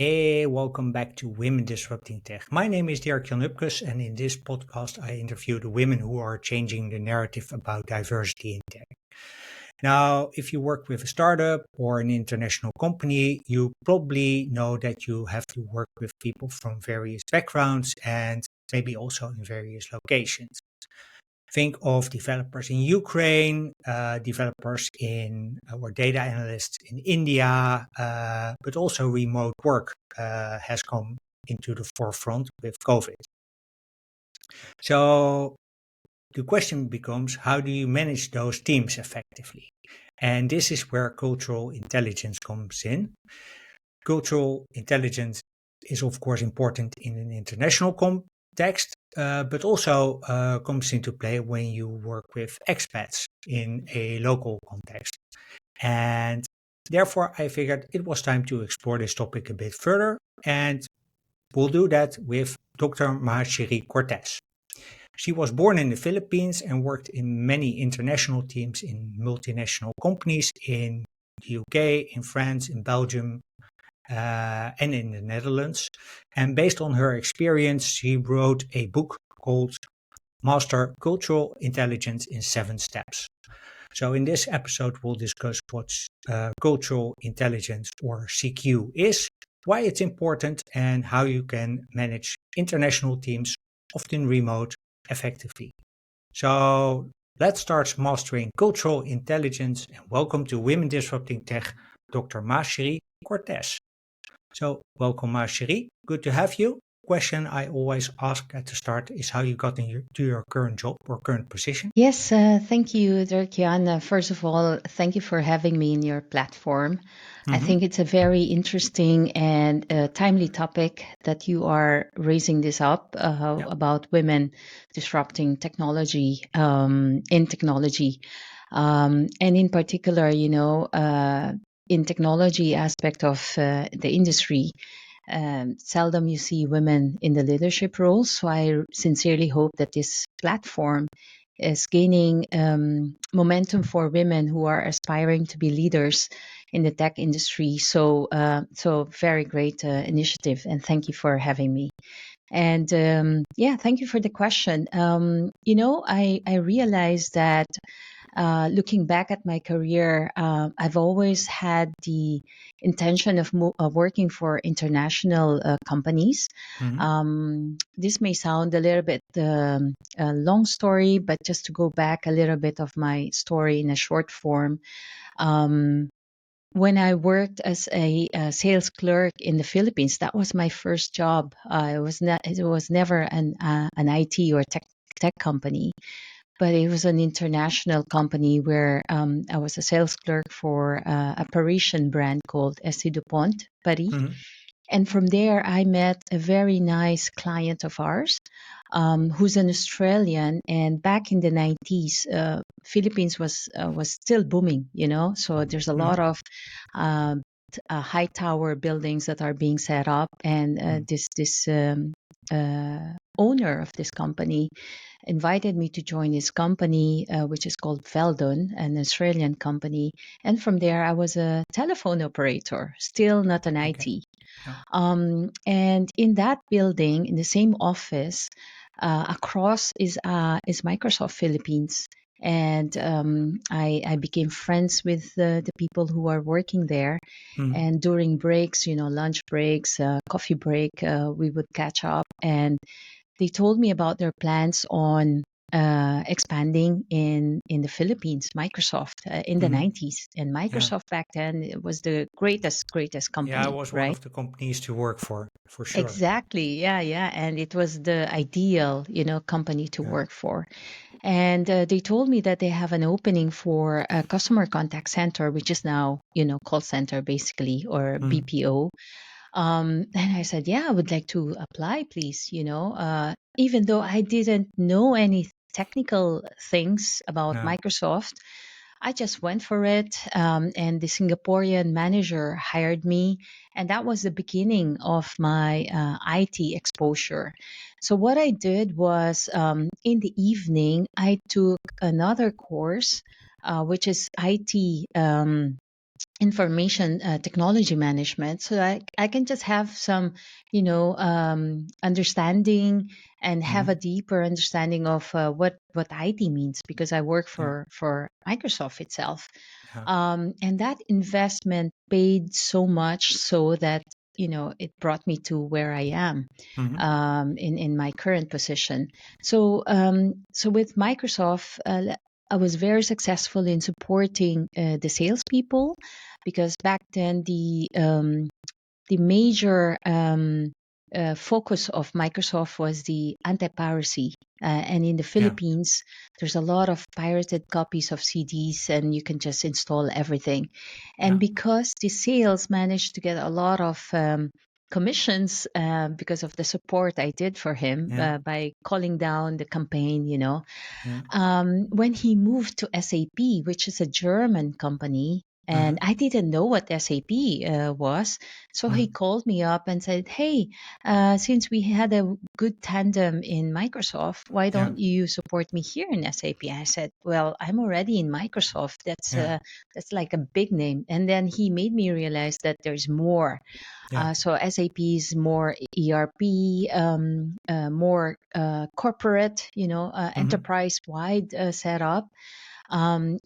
Hey, welcome back to Women Disrupting Tech. My name is Dirk-Jan Upkes, and in this podcast, I interview the women who are changing the narrative about diversity in tech. Now, if you work with a startup or an international company, you probably know that you have to work with people from various backgrounds and maybe also in various locations. Think of developers in Ukraine, developers or data analysts in India, but also remote work has come into the forefront with COVID. So the question becomes, how do you manage those teams effectively? And this is where cultural intelligence comes in. Cultural intelligence is, of course, important in an international context, but also comes into play when you work with expats in a local context. And therefore, I figured it was time to explore this topic a bit further, and we'll do that with Dr. Cherie Cortez. She was born in the Philippines and worked in many international teams in multinational companies in the UK, in France, in Belgium, and in the Netherlands. And based on her experience, she wrote a book called Master Cultural Intelligence in 7 Steps. So in this episode, we'll discuss what cultural intelligence or CQ is, why it's important, and how you can manage international teams, often remote, effectively. So let's start mastering cultural intelligence, and welcome to Women Disrupting Tech, Dr. Cherie Cortez. So welcome, Cherie. Good to have you. Question I always ask at the start is how you got to your current job or current position. Yes, thank you, Dirk-Jan. First of all, thank you for having me in your platform. I Mm-hmm. think it's a very interesting and timely topic that you are raising this up Yeah. about women disrupting technology in technology. And in particular, in technology aspect of the industry, seldom you see women in the leadership roles. So I sincerely hope that this platform is gaining momentum for women who are aspiring to be leaders in the tech industry. So very great initiative, and thank you for having me. And thank you for the question. I realized that looking back at my career, I've always had the intention of working for international companies. Mm-hmm. This may sound a little bit a long story, but just to go back a little bit of my story in a short form. Um, when I worked as a sales clerk in the Philippines, that was my first job. It was never an IT or tech company, but it was an international company where I was a sales clerk for a Parisian brand called Estée Dupont Paris. Mm-hmm. And from there, I met a very nice client of ours who's an Australian. And back in the 90s, Philippines was still booming, So there's a lot of um, high tower buildings that are being set up. And this owner of this company invited me to join his company, which is called Veldon, an Australian company. And from there, I was a telephone operator, still not an Okay. IT. Yeah. And in that building, in the same office, across is Microsoft Philippines. And I became friends with the people who are working there. Mm-hmm. And during breaks, lunch breaks, coffee break, we would catch up. And they told me about their plans on expanding in the Philippines, Microsoft in the Mm-hmm. 90s. And Yeah. Microsoft back then, it was the greatest Yeah, it company, was one right? of the companies to work for sure. Exactly. Yeah, yeah. And it was the ideal, company to Yeah. work for. And they told me that they have an opening for a customer contact center, which is now, call center basically, or Mm-hmm. BPO. And I said, yeah, I would like to apply, please. Even though I didn't know any technical things about Yeah. Microsoft, I just went for it. And the Singaporean manager hired me. And that was the beginning of my IT exposure. So, what I did was in the evening, I took another course, which is IT. information technology management, so I can just have some, understanding and have a Mhm. deeper understanding of what IT means, because I work Yeah. for Microsoft itself. Yeah. And that investment paid so much so that, it brought me to where I am, Mhm. in my current position. So with Microsoft, I was very successful in supporting the salespeople, because back then the major focus of Microsoft was the anti-piracy. And in the Yeah. Philippines, there's a lot of pirated copies of CDs, and you can just install everything. And Yeah. because the sales managed to get a lot of commissions, because of the support I did for him, Yeah. by calling down the campaign, Yeah. when he moved to SAP, which is a German company, and Uh-huh. I didn't know what SAP was. So he Mhm. called me up and said, "Hey, since we had a good tandem in Microsoft, why Yeah. don't you support me here in SAP?" I said, "Well, I'm already in Microsoft. Yeah. That's like a big name." And then he made me realize that there's more. Yeah. So SAP is more ERP, more corporate, Mhm. enterprise-wide setup,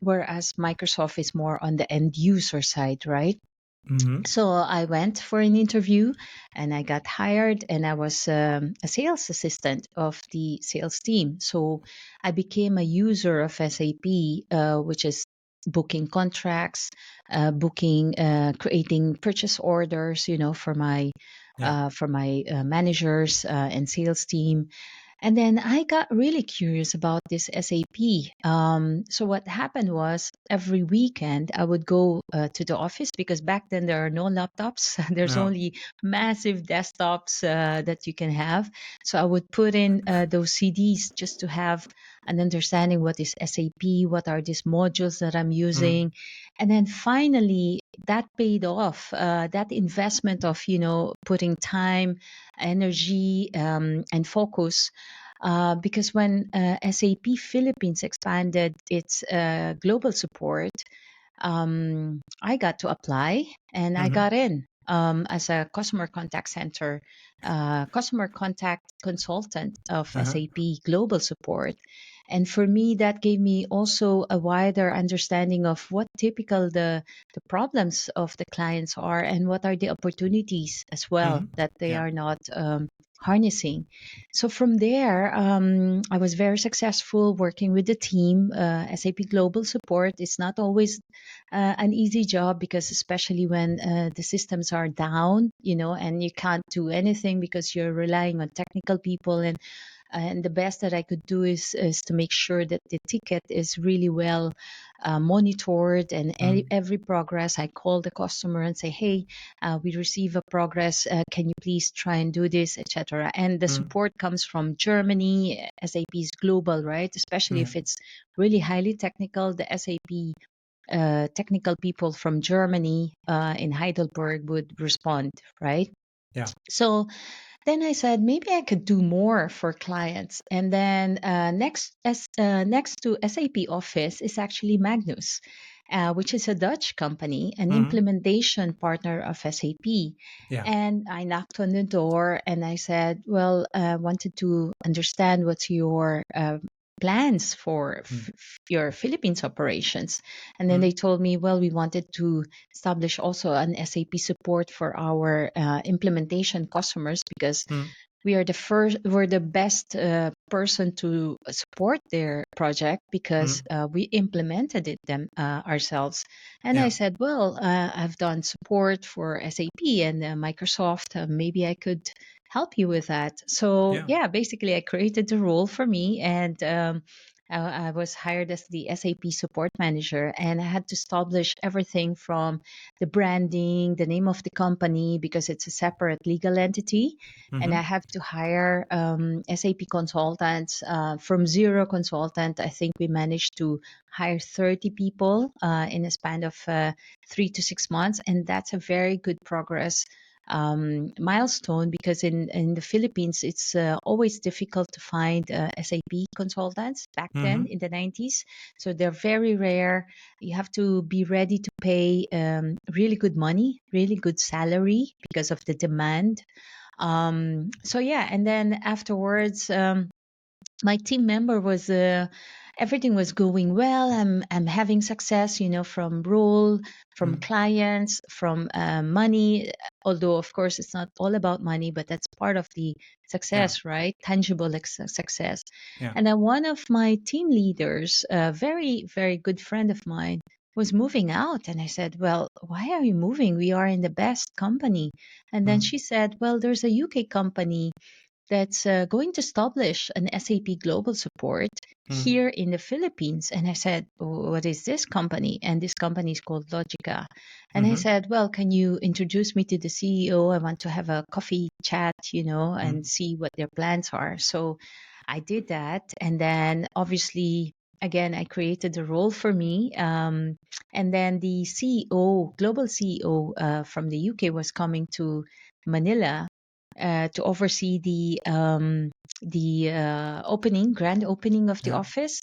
whereas Microsoft is more on the end user side, right? Mhm. So I went for an interview and I got hired, and I was a sales assistant of the sales team. So I became a user of SAP, which is booking contracts, creating purchase orders, Yeah. for my managers and sales team. And then I got really curious about this SAP. So what happened was, every weekend I would go to the office, because back then there are no laptops. There's Yeah. only massive desktops that you can have. So I would put in those CDs just to have an understanding what is SAP, what are these modules that I'm Mhm. using. And then finally, that paid off. That investment of, putting time, energy, and focus, because when SAP Philippines expanded its global support, I got to apply and I Mhm. got in as a customer contact consultant of Uh-huh. SAP Global Support. And for me, that gave me also a wider understanding of what typical the problems of the clients are, and what are the opportunities as well Mhm. that they Yeah. are not harnessing. So from there, I was very successful working with the team. SAP Global Support is not always an easy job, because especially when the systems are down, and you can't do anything because you're relying on technical people, and the best that I could do is to make sure that the ticket is really well monitored, and Mhm. every progress I call the customer and say, "Hey, we receive a progress, can you please try and do this," etc. And the Mhm. support comes from Germany. SAP is global, right? Especially Yeah. if it's really highly technical, the SAP technical people from Germany in Heidelberg would respond, right? Yeah. So then I said, maybe I could do more for clients. And then next to SAP Office is actually Magnus, which is a Dutch company, an Mhm. implementation partner of SAP. Yeah. And I knocked on the door and I said, well, I wanted to understand what's your plans for Mm. your Philippines operations. And then they Mhm. told me, well, we wanted to establish also an SAP support for our implementation customers, because Mhm. we're the best person to support their project, because Mhm. we implemented it them ourselves. And I Yeah. said, well, I've done support for SAP and Microsoft. Maybe I could help you with that. So Yeah. yeah, basically I created the role for me, and I was hired as the SAP support manager, and I had to establish everything from the branding, the name of the company, because it's a separate legal entity, and I Mhm. have to hire SAP consultants from zero consultant. I think we managed to hire 30 people in a span of 3 to 6 months, and that's a very good progress milestone, because in the Philippines, it's always difficult to find SAP consultants back then Mm-hmm. in the 90s. So they're very rare. You have to be ready to pay really good money, really good salary because of the demand. So yeah, and then afterwards, my team member was everything was going well. I'm having success, from role, from Mm. clients, from money. Although of course it's not all about money, but that's part of the Yeah. success, right? Tangible success. Yeah. And then one of my team leaders, a very very good friend of mine, was moving out, and I said, "Well, why are you moving? We are in the best company." And then Mm. she said, "Well, there's a UK company that's going to establish an SAP global support Mm. here in the Philippines." And I said, "What is this company?" And this company is called Logica. And I Mm-hmm. said, "Well, can you introduce me to the CEO? I want to have a coffee chat, and Mm. see what their plans are." So I did that. And then obviously, again, I created a role for me. And then the CEO, global CEO from the UK, was coming to Manila to oversee the grand opening of the Yeah. office.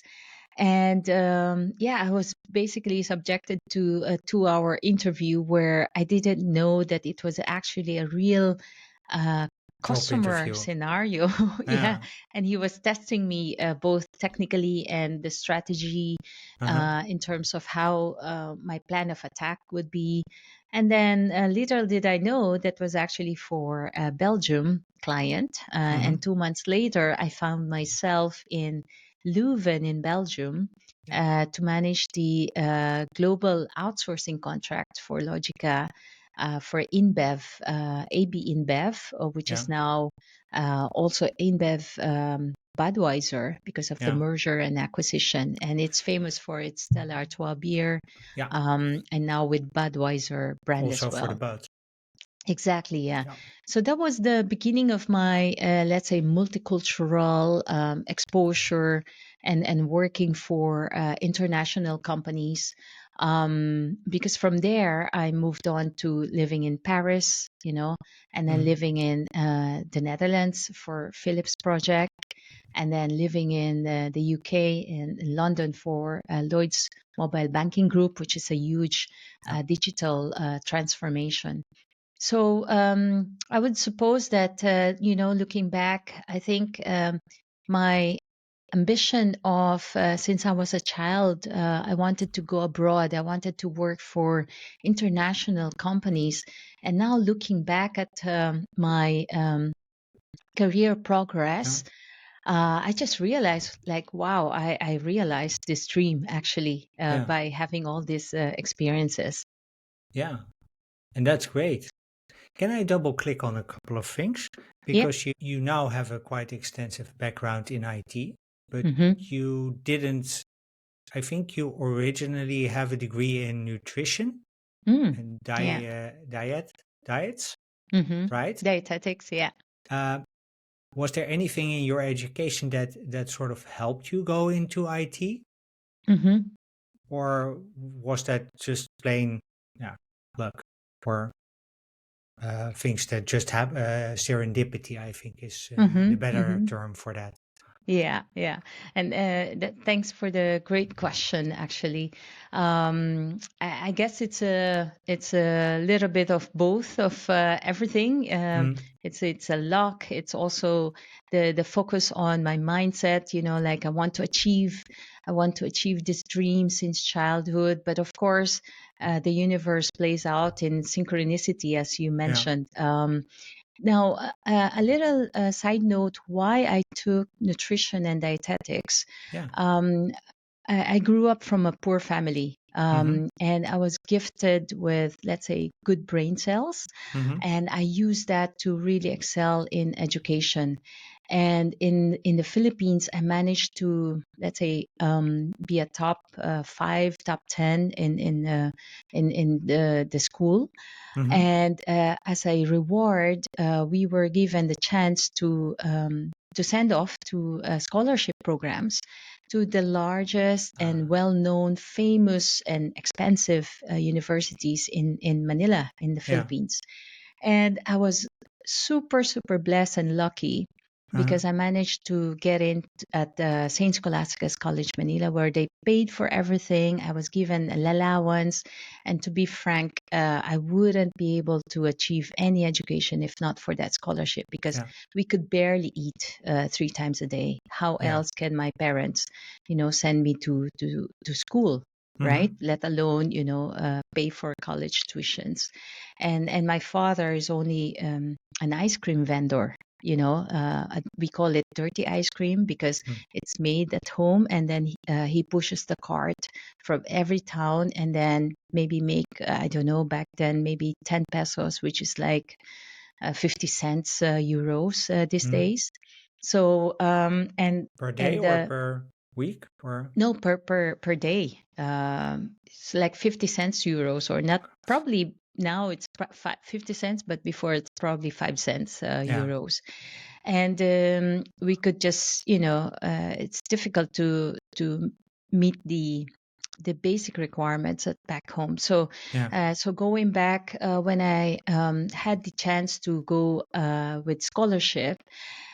And yeah, I was basically subjected to a 2-hour interview where I didn't know that it was actually a real uh, Job customer interview. scenario. Yeah, Yeah. and he was testing me both technically and the strategy Uh-huh. in terms of how my plan of attack would be. And then little did I know that was actually for a Belgium client. Mm-hmm. And 2 months later, I found myself in Leuven in Belgium Yeah. to manage the global outsourcing contract for Logica for InBev, AB InBev, which Yeah. is now also InBev Budweiser because of the Yeah. merger and acquisition. And it's famous for its Stella Artois beer, Yeah. and now with Budweiser brand as Also for the well. boat. Exactly, yeah. Yeah. So that was the beginning of my, let's say, multicultural exposure and working for international companies. Because from there, I moved on to living in Paris, and then Mm. living in the Netherlands for Philips project, and then living in the UK in London for Lloyd's Mobile Banking Group, which is a huge Yeah. digital transformation. So I would suppose that, looking back, I think my ambition of since I was a child, I wanted to go abroad. I wanted to work for international companies. And now looking back at my career Yeah. progress, I just realized, like, wow, I realized this dream actually Yeah. by having all these experiences. Yeah. And that's great. Can I double click on a couple of things? Yeah. Because you now have a quite extensive background in IT, but Mm-hmm. you didn't, I think you originally have a degree in nutrition Mm. and Yeah. diets, Mm-hmm. right? Dietetics. Yeah. Uh, was there anything in your education that sort of helped you go into IT? Mm-hmm. Or was that just plain, yeah, luck? Or things that just have serendipity, I think is the Mm-hmm. better Mm-hmm. term for that. Yeah, yeah. And thanks for the great question, actually. I guess it's a little bit of both of everything. Mm. It's a luck. It's also the focus on my mindset, like I want to achieve this dream since childhood. But of course, the universe plays out in synchronicity, as you Yeah, mentioned. Now, a little side note why I took nutrition and dietetics. yeah. Um, I grew up from a poor family, Mm-hmm. and I was gifted with, let's say, good brain cells. Mm-hmm. And I used that to really excel in education. And in the Philippines, I managed to, let's say, be a top 5, top 10 in the school. Mm-hmm. And as a reward, we were given the chance to send off to scholarship programs to the largest and Ah, well-known, famous and expensive universities in Manila, in the yeah. Philippines. And I was super, super blessed and lucky Uh-huh. because I managed to get in at St. Scholastica's College Manila, where they paid for everything. I was given an allowance. And to be frank, I wouldn't be able to achieve any education if not for that scholarship, because Yeah. we could barely eat 3 times a day. How Yeah. else can my parents, send me to school? Right, Mm-hmm. let alone pay for college tuitions. And my father is only an ice cream vendor. We call it dirty ice cream because Mm. it's made at home, and then he pushes the cart from every town, and then maybe make, I don't know, back then maybe 10 pesos, which is like 50 cents euros these Mm. days. So Per day and or per week or? no, per day. It's like 50 cents euros, or not. Probably now it's 50 cents, but before it's probably 5 cents Yeah. euros. And we could just, it's difficult to meet the basic requirements at back home. So, Yeah. so going back, when I had the chance to go with scholarship,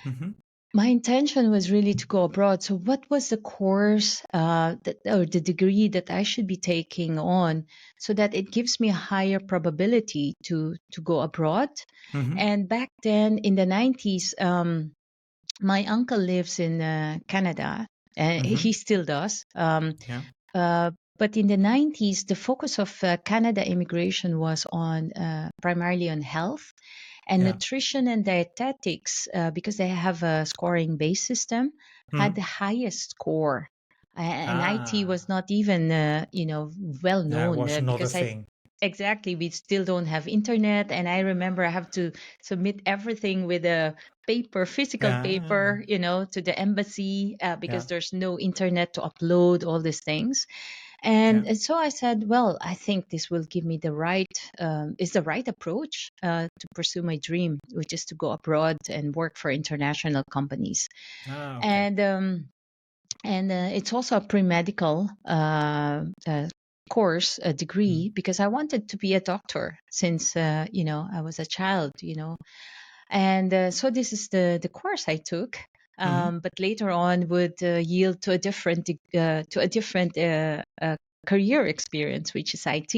Mm-hmm. my intention was really to go abroad. So, what was the course or the degree that I should be taking on, so that it gives me a higher probability to go abroad? Mm-hmm. And back then in the 90s, my uncle lives in Canada, and Mm-hmm. he still does. Yeah. But in the 90s, the focus of Canada immigration was on primarily on health and Yeah. nutrition and dietetics, because they have a scoring based system, had Mm-hmm. the highest score. And IT was Ah, not even, well that known, was not a because I thing. exactly, we still don't have internet. And I remember I have to submit everything with a physical Yeah. paper, to the embassy, Yeah. because there's no internet to upload all these things. Yeah. And so I said, well, I think this will give me is the right approach to pursue my dream, which is to go abroad and work for international companies. Ah, okay. And it's also a pre-medical course, a Mm. degree, because I wanted to be a doctor since I was a child. And so this is the course I took. Mm-hmm. But later on would yield to a different career experience, which is IT.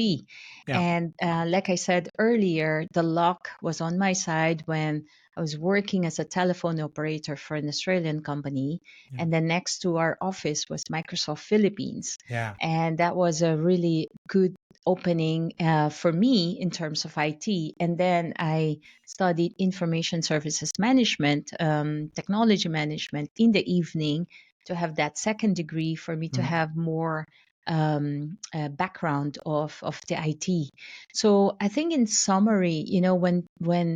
Yeah. And like I said earlier, the luck was on my side when I was working as a telephone operator for an Australian company, Yeah. and then next to our office was Microsoft Philippines, Yeah. and that was a really good opening for me in terms of IT. And then I studied information services management, technology management in the evening, to have that second degree for me to Mm-hmm. have more background of the IT. So I think in summary, when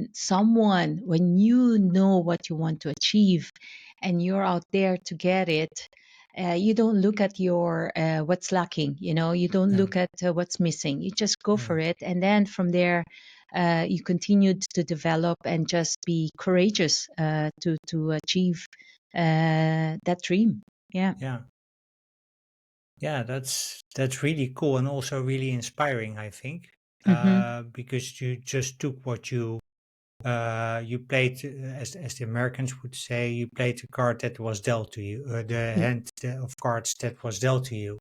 you know what you want to achieve and you're out there to get it, you don't look at your what's lacking. You don't Yeah. look at what's missing. You just go Yeah. for it, and then from there, you continue to develop and just be courageous to achieve that dream. Yeah. Yeah. Yeah. That's really cool and also really inspiring, I think. Hmm. Because you just took what you played, as the Americans would say, you played the card that was dealt to you, the hand of cards that was dealt to you,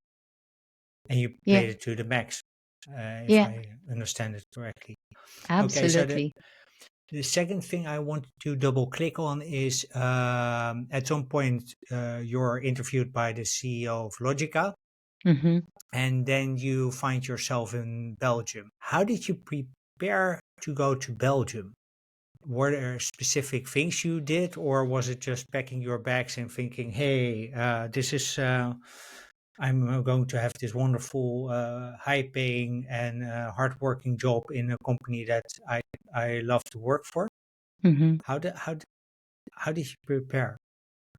and you Yeah. played it to the max, if Yeah. I understand it correctly. Okay, so the, Absolutely. the second thing I want to double click on is, at some point you're interviewed by the CEO of Logica, Hmm. and then you find yourself in Belgium. How did you prepare to go to Belgium? Were there specific things you did, or was it just packing your bags and thinking, "Hey, this is I'm going to have this wonderful, high-paying and hard-working job in a company that I love to work for"? Hmm. How did you prepare?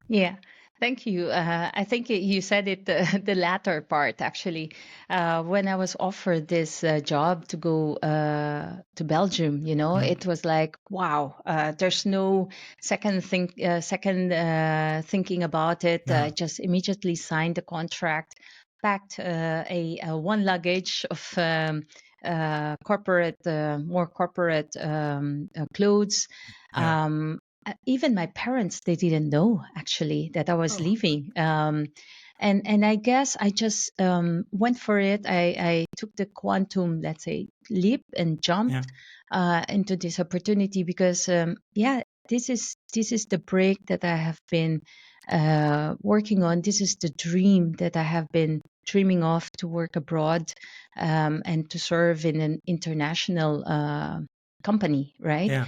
Yeah, thank you. I think you said it, the latter part, actually. When I was offered this job to go to Belgium, Mm, it was like, wow, there's no second thinking about it. I no, just immediately signed the contract, packed a one luggage of corporate, more corporate clothes. Yeah. Even my parents, they didn't know actually that I was Oh, leaving. And I guess I just went for it. I took the quantum, let's say, leap and yeah. jumped into this opportunity because, yeah, this is the break that I have been working on. This is the dream that I have been dreaming of, to work abroad and to serve in an international company, right? Yeah.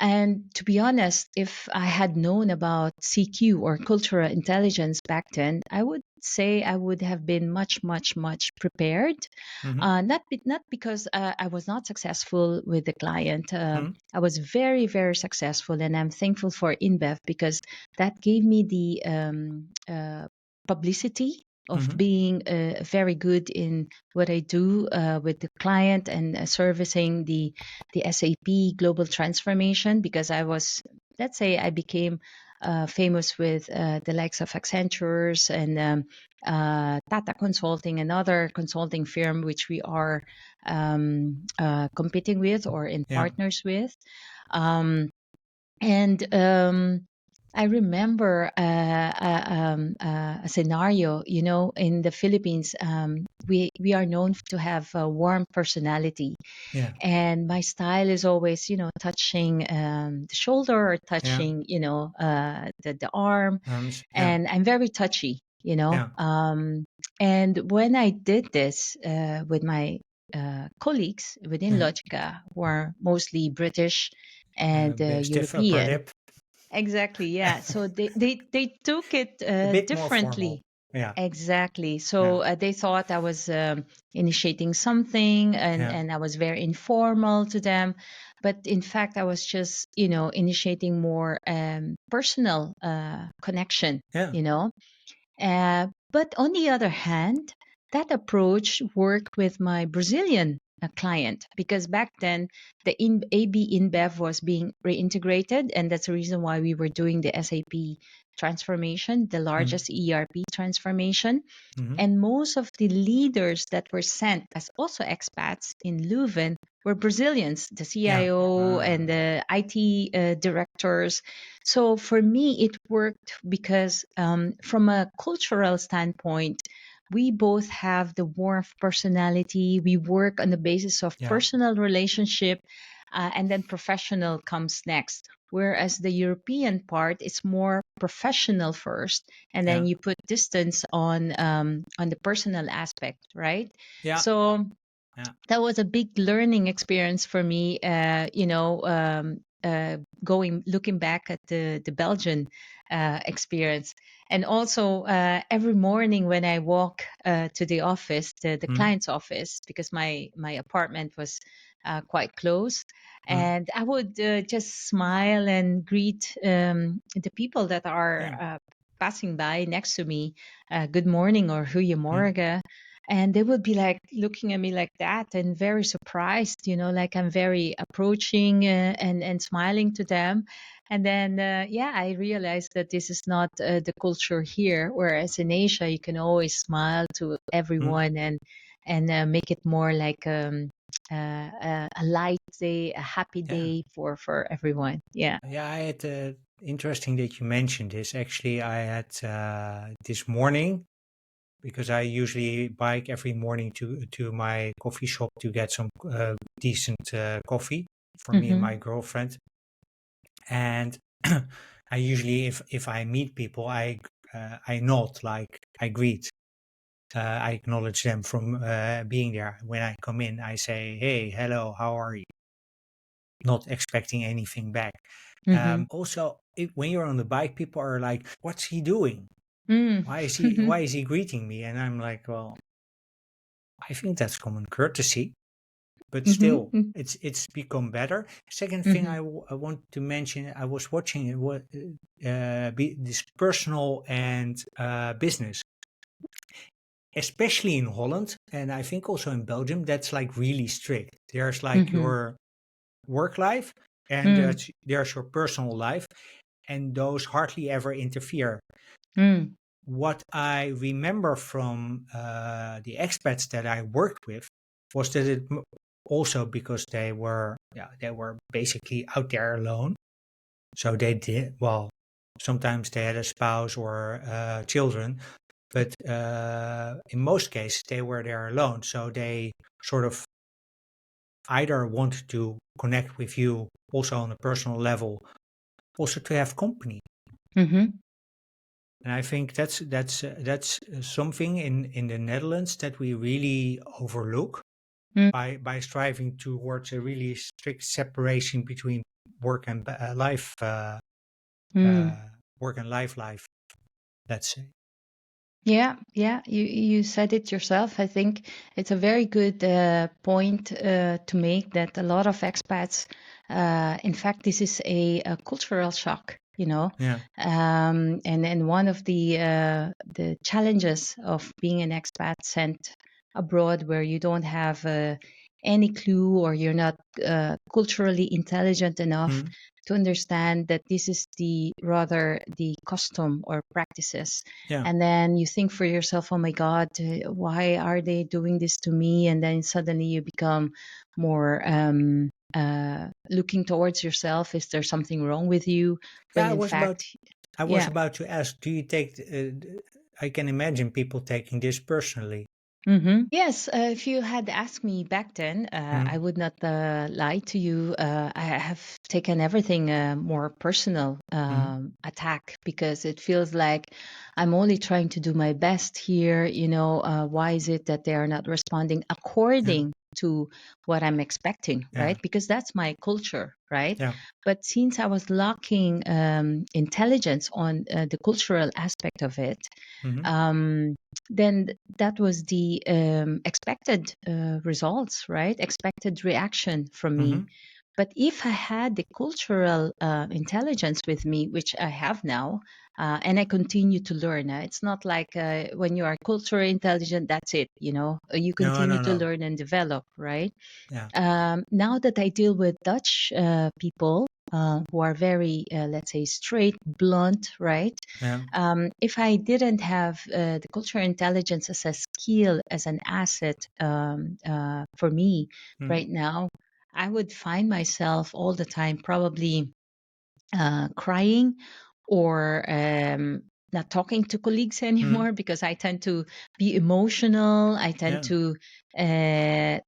And to be honest, if I had known about CQ or cultural intelligence back then, I would say I would have been much, much, much prepared. Mm-hmm. Not because I was not successful with the client. Mm-hmm. I was very, very successful, and I'm thankful for InBev because that gave me the publicity of Mm-hmm. being very good in what I do with the client and servicing the SAP global transformation, because I was, let's say, I became famous with the likes of Accentures and Tata Consulting, another consulting firm which we are competing with or in Yeah. partners with. Um, and I remember a scenario, in the Philippines. We are known to have a warm personality, Yeah. and my style is always, touching the shoulder or Yeah. touching, the arm, Yeah. and I'm very touchy, Yeah. and when I did this with my colleagues within Yeah. Logica, who are mostly British and Stiff upper European. lip. Exactly, yeah. So they took it A bit more formal. differently. Yeah. Exactly. Yeah. So they thought I was initiating something, and, Yeah. and I was very informal to them. But in fact, I was just, initiating more personal connection, Yeah. you know. But on the other hand, that approach worked with my Brazilian client, because back then the AB InBev was being reintegrated, and that's the reason why we were doing the SAP transformation, the Mm-hmm. largest ERP transformation. Mm-hmm. And most of the leaders that were sent as also expats in Leuven were Brazilians, the Yeah. CIO and the IT directors. So for me, it worked because from a cultural standpoint, we both have the warmth personality. We work on the basis of Yeah. personal relationship, and then professional comes next. Whereas the European part is more professional first, and then Yeah. you put distance on the personal aspect, right? Yeah. So Yeah. that was a big learning experience for me. Going looking back at the Belgian experience, and also every morning when I walk to the office, the Mm-hmm. client's office, because my apartment was quite close, Mm-hmm. and I would just smile and greet the people that are Yeah. passing by next to me. Good morning or Mm-hmm. goedemorgen, and they would be like looking at me like that and very surprised, like I'm very approaching and smiling to them. And then yeah, I realized that this is not the culture here, whereas in Asia you can always smile to Mm-hmm. everyone and make it more like a light day, a happy Yeah. day for everyone. Yeah. Yeah. I had interesting that you mentioned this. Actually, I had this morning, because I usually bike every morning to my coffee shop to get some decent coffee for me and Mm-hmm. my girlfriend. And I usually, if I meet people, I nod, like I greet. I acknowledge them from being there. When I come in, I say, "Hey, hello, how are you?" Not expecting anything back. Mm-hmm. Also, when you're on the bike, people are like, "What's he doing? Mm. Why is he greeting me?" And I'm like, "Well, I think that's common courtesy, but still, Mm-hmm. it's become better." Second thing Mm-hmm. I want to mention, I was watching it, what this personal and business, especially in Holland, and I think also in Belgium, that's like really strict. There's like Mm-hmm. your work life, and Mm. there's your personal life, and those hardly ever interfere. Mm. What I remember from the expats that I worked with was that also because they were basically out there alone. So they did well. Sometimes they had a spouse or children, but in most cases they were there alone. So they sort of either wanted to connect with you also on a personal level, also to have company. Mm-hmm. And I think that's something in the Netherlands that we really overlook by striving towards a really strict separation between work and life, Mm. work and life. Let's say. Yeah, yeah, you said it yourself. I think it's a very good point to make that a lot of expats, in fact, this is a cultural shock, you know, Yeah. and one of the challenges of being an expat sent abroad where you don't have any clue or you're not culturally intelligent enough Mm. to understand that this is the custom or practices, Yeah. and then you think for yourself, oh my god, why are they doing this to me? And then suddenly you become more looking towards yourself, is there something wrong with you, when Yeah. in fact, I was yeah. about to ask. Do you take? I can imagine people taking this personally. Yes, if you had asked me back then, I Mm. would not lie to you. I have taken everything more personal Mm. attack, because it feels like I'm only trying to do my best here. Why is it that they are not responding Yeah. according to what I'm expecting, Yeah. right? Because that's my culture, right? Yeah. But since I was lacking intelligence on the cultural aspect of it, Mm-hmm. um, then that was the expected results, right? Expected reaction from Mm-hmm. me. But if I had the cultural intelligence with me, which I have now, and I continue to learn, it's not like when you are culturally intelligent, that's it, you No. continue No. to No. learn and develop, right? Yeah. Now that I deal with Dutch people who are very, let's say, straight, blunt, right? Yeah. If I didn't have the cultural intelligence as a skill, as an asset for me Mm. right now, I would find myself all the time probably crying, or not talking to colleagues Mm. anymore, because I tend to be emotional. I tend Yeah. to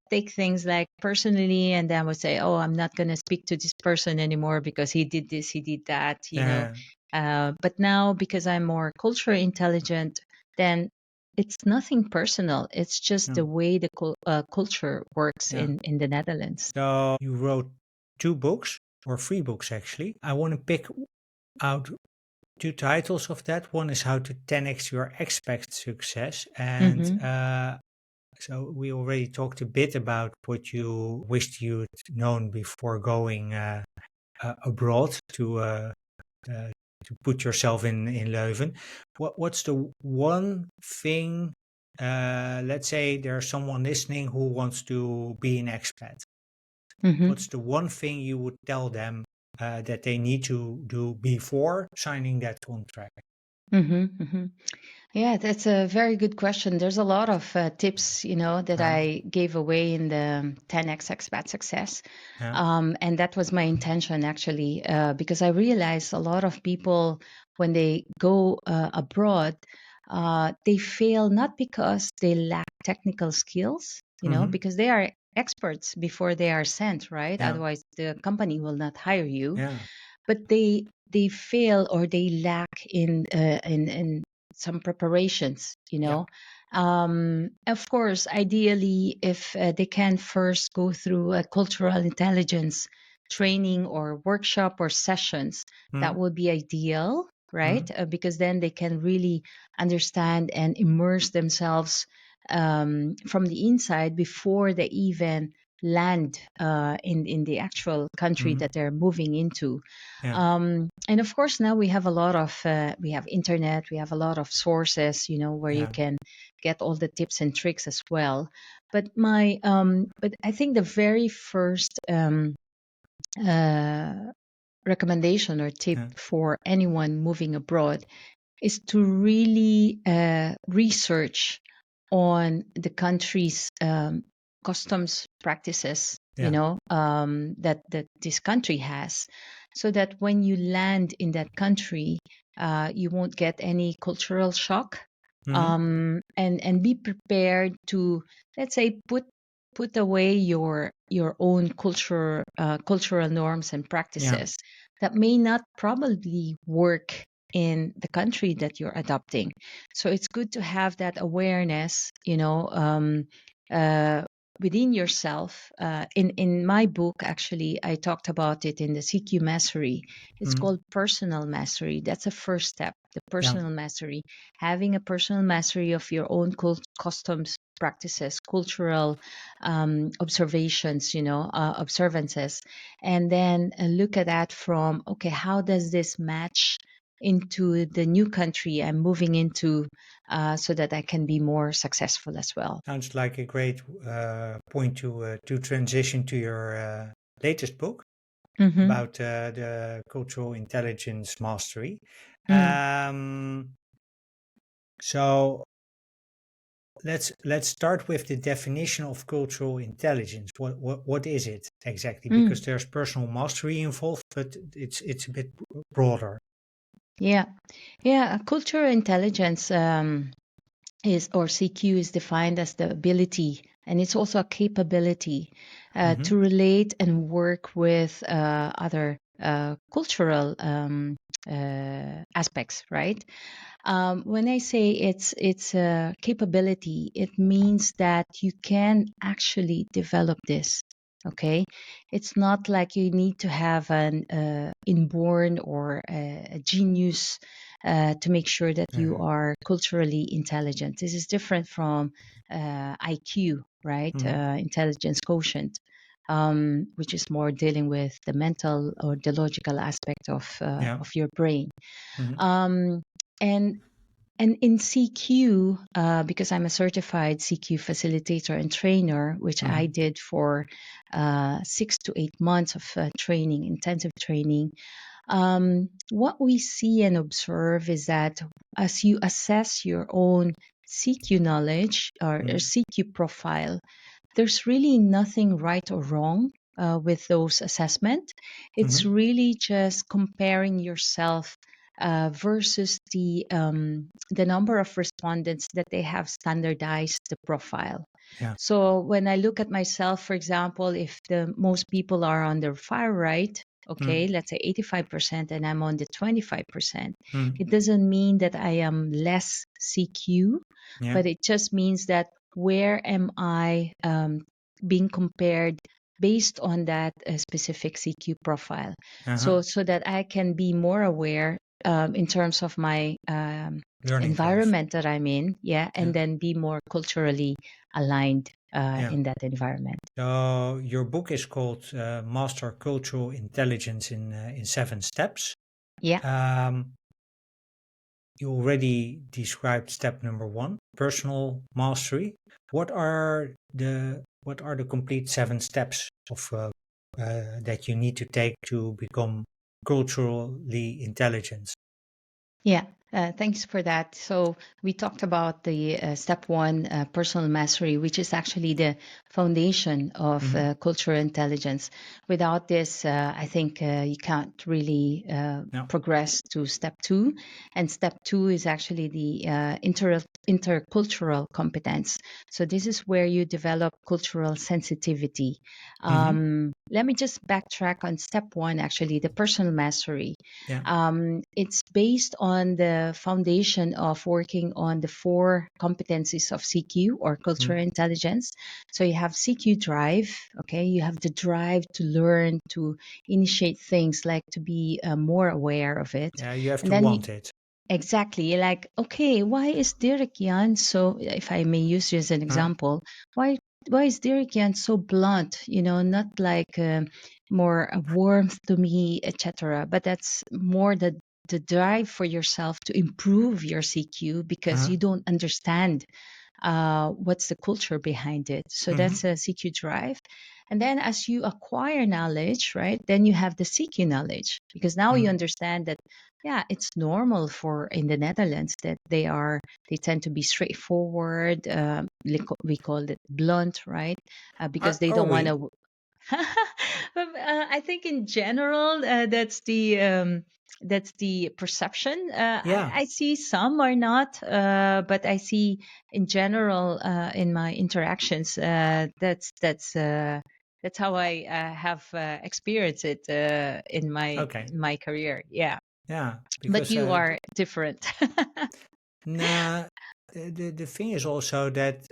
take things like personally, and then I would say, "Oh, I'm not going to speak to this person anymore because he did this, he did that," Yeah. But now, because I'm more culturally intelligent, then it's nothing personal. It's just Yeah. the way the culture works Yeah. in the Netherlands. So you wrote 2 books or 3 books actually. I want to pick out 2 titles of that. One is How to 10x Your Expat Success, and Hmm. so we already talked a bit about what you wished you'd known before going abroad uh, to put yourself in Leuven. What's the one thing? Let's say there's someone listening who wants to be an expat. Hmm. What's the one thing you would tell them that they need to do before signing that contract? Hmm. Hmm. Yeah, that's a very good question. There's a lot of tips, that Yeah, I gave away in the 10x Expat Success. yeah, And that was my intention, actually, because I realized a lot of people, when they go abroad, they fail not because they lack technical skills, mm-hmm, because they are experts before they are sent, right? yeah, Otherwise, the company will not hire you. yeah, But they fail, or they lack in some preparations, yeah, of course, ideally, if they can first go through a cultural intelligence training or workshop or sessions, mm-hmm, that would be ideal, mm-hmm, right? Because then they can really understand and immerse themselves from the inside before they even land in the actual country mm-hmm, that they're moving into. yeah, And of course, now we have internet, we have a lot of sources, where you yeah, can get all the tips and tricks as well. But I think the very first uh, recommendation or tip yeah, for anyone moving abroad is to really research on the country's customs practices, Yeah. that this country has, so that when you land in that country, you won't get any cultural shock, Mm-hmm. and be prepared to, let's say, put away your own cultural norms and Yeah. practices that may not probably work in the country that you're adopting. So it's good to have that awareness, uh, within yourself. In my book, actually, I talked about it in the CQ mastery. It's Mm-hmm. called personal mastery. That's a first step, the Yeah. personal mastery. Having a personal mastery of your own customs, practices, cultural observations, observances, and then look at that from, okay, how does this match into the new country I'm moving into, so that I can be more successful as well. Sounds like a great point to transition to your latest book Mm-hmm. about the cultural intelligence mastery. Mm. Um, so let's start with the definition of cultural intelligence. What is it exactly? Because Mm. there's personal mastery involved, but it's a bit broader. Yeah, yeah. Cultural intelligence is, or CQ, is defined as the ability, and it's also a capability Mm-hmm. to relate and work with other cultural aspects, right? When I say it's a capability, it means that you can actually develop this. Okay, it's not like you need to have an inborn or a genius to make sure that you Yeah. are culturally intelligent. This is different from IQ, right? Mm-hmm. Intelligence quotient, which is more dealing with the mental or the logical aspect Yeah. of your brain. Mm-hmm. Um, and and in CQ, because I'm a certified CQ facilitator and trainer, which I Mm-hmm. did for 6 to 8 months of training, intensive training, what we see and observe is that as you assess your own CQ knowledge or Mm-hmm. CQ profile, there's really nothing right or wrong with those assessment. It's Mm-hmm. really just comparing yourself versus the number of respondents that they have standardized the profile. Yeah. So when I look at myself, for example, if the most people are on the far right, okay, Mm-hmm. let's say 85%, and I'm on the 25%, Mm-hmm. it doesn't mean that I am less CQ, Yeah. but it just means that where am I being compared based on that specific CQ profile, Uh-huh. so that I can be more aware in terms of my Learning curve. environment that I'm in, yeah, and Yeah. then be more culturally aligned Yeah. in that environment. So your book is called Master Cultural Intelligence in 7 steps. Yeah. Um, you already described step number one, personal mastery. What are the complete 7 steps of that you need to take to become culturally intelligent? Yeah, thanks for that. So we talked about the step one, personal mastery, which is actually the foundation of Mm-hmm. cultural intelligence. Without this, I think you can't really Yeah. progress to step two. And step two is actually the intercultural competence. So this is where you develop cultural sensitivity. Mm-hmm. Let me just backtrack on step one, actually, the personal mastery. Yeah. It's based on the foundation of working on the 4 competencies of CQ, or cultural Mm-hmm. intelligence. So you have CQ drive, okay? You have the drive to learn, to initiate things, like to be more aware of it. Yeah. You have And to then want it. exactly, you're like, okay, why is Dirk Jan so, if I may use you as an Huh? example, why is Dirk Jan so blunt? Not like more warmth to me, etc. But that's more the drive for yourself to improve your CQ because Uh-huh. you don't understand what's the culture behind it. So Mm-hmm. that's a CQ drive. And then as you acquire knowledge, right, then you have the CQ knowledge, because now you Mm. understand that, yeah, it's normal for in the Netherlands that they tend to be straightforward. We call it blunt, right? Because they Are don't want we? to. I think in general, that's the perception. Yeah. I see some are not, but I see in general in my interactions, that's how I have experienced it in Okay. my career. Yeah, Yeah. but Because you are different. nah, the thing is also that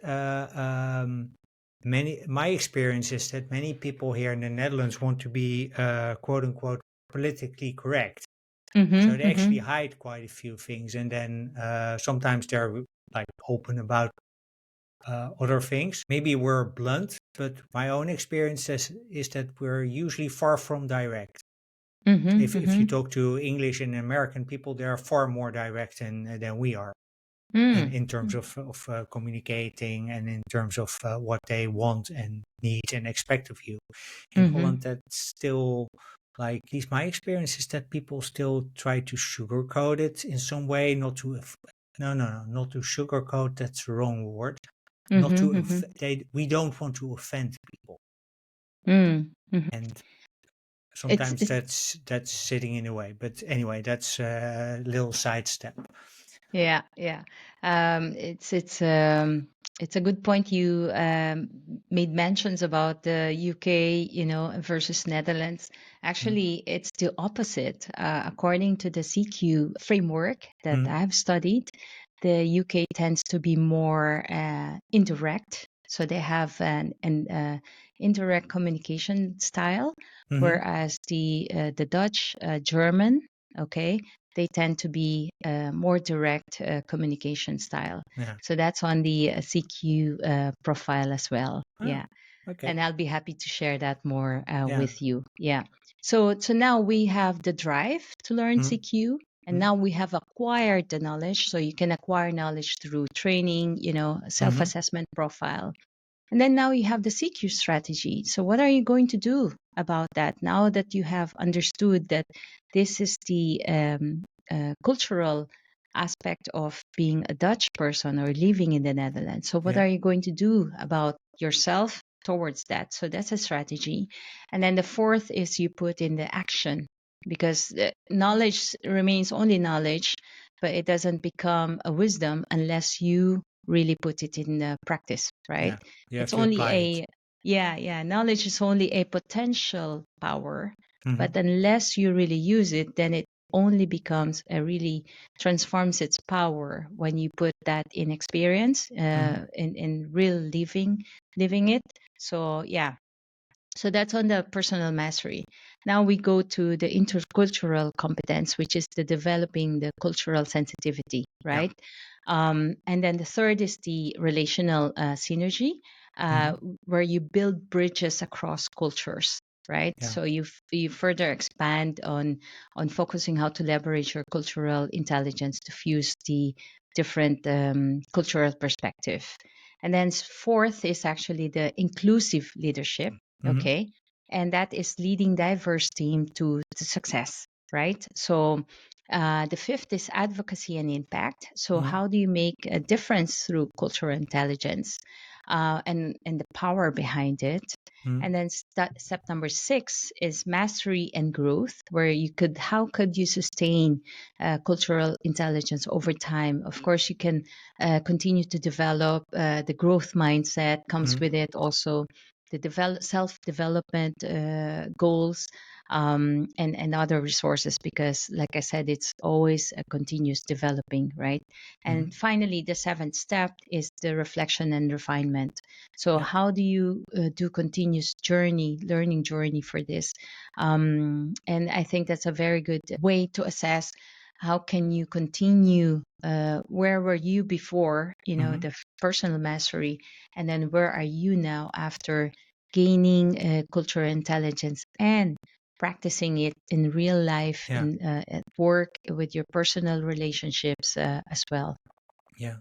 many my experience is that many people here in the Netherlands want to be quote unquote politically correct. So they actually Mm-hmm. hide quite a few things, and then sometimes they're like open about other things. Maybe we're blunt, but my own experience is that we're usually far from direct. Mm-hmm. If you Mm-hmm. talk to English and American people, they are far more direct than we are. And Mm-hmm. in terms of communicating and in terms of what they want and need and expect of you. In Mm-hmm. Holland, that's still like, at least my experience is that people still try to sugarcoat it in some way, not to, no, not to sugarcoat, that's the wrong word. Not to, Mm-hmm. we don't want to offend people. Mm-hmm. And sometimes It's that's sitting in the way. But anyway, that's a little sidestep. Yeah, yeah. It's a good point you made mentions about the UK, versus Netherlands. Mm, Actually, it's the opposite. According to the CQ framework that mm, I've studied, the UK tends to be more indirect. So they have an indirect communication style, mhm. whereas the Dutch, German, okay, they tend to be more direct communication style. Yeah. So that's on the CQ profile as well. Ah, Yeah, and okay. I'll be happy to share that more Yeah. with you. Yeah. So now we have the drive to learn Mm, CQ. And mm, now we have acquired the knowledge. So you can acquire knowledge through training, self mhm. assessment profile. And then now you have the CQ strategy. So what are you going to do about that now that you have understood that this is the cultural aspect of being a Dutch person or living in the Netherlands? So what Yeah. are you going to do about yourself towards that? So that's a strategy. And then the fourth is you put in the action, because knowledge remains only knowledge, but it doesn't become a wisdom unless you really put it in practice, right? Yeah. You have It's to only apply it. yeah, knowledge is only a potential power, but Mhm, unless you really use it, then it only becomes a really transforms its power when you put that in experience, mhm, in real living it. So yeah, so that's on the personal mastery. Now we go to the intercultural competence, which is the developing the cultural sensitivity, yeah. right? And then the third is the relational synergy, uh, Mhm, where you build bridges across cultures, right? yeah. So you further expand on focusing how to leverage your cultural intelligence to fuse the different cultural perspective. And then fourth is actually the inclusive leadership. Mhm, Okay. And that is leading diverse team to success, right? So the fifth is advocacy and impact. So mhm, how do you make a difference through cultural intelligence and the power behind it? mhm, And then step number six is mastery and growth, where how could you sustain cultural intelligence over time? Of course, you can continue to develop the growth mindset comes mhm, with it also the self-development goals and other resources, because like I said, it's always a continuous developing, right? And mhm. finally, the seventh step is the reflection and refinement. So Yeah. how do you do continuous learning journey for this? And I think that's a very good way to assess how can you continue where were you before, Mhm, the personal mastery, and then where are you now after gaining cultural intelligence and practicing it in real life, yeah. in at work, with your personal relationships as well. Yeah.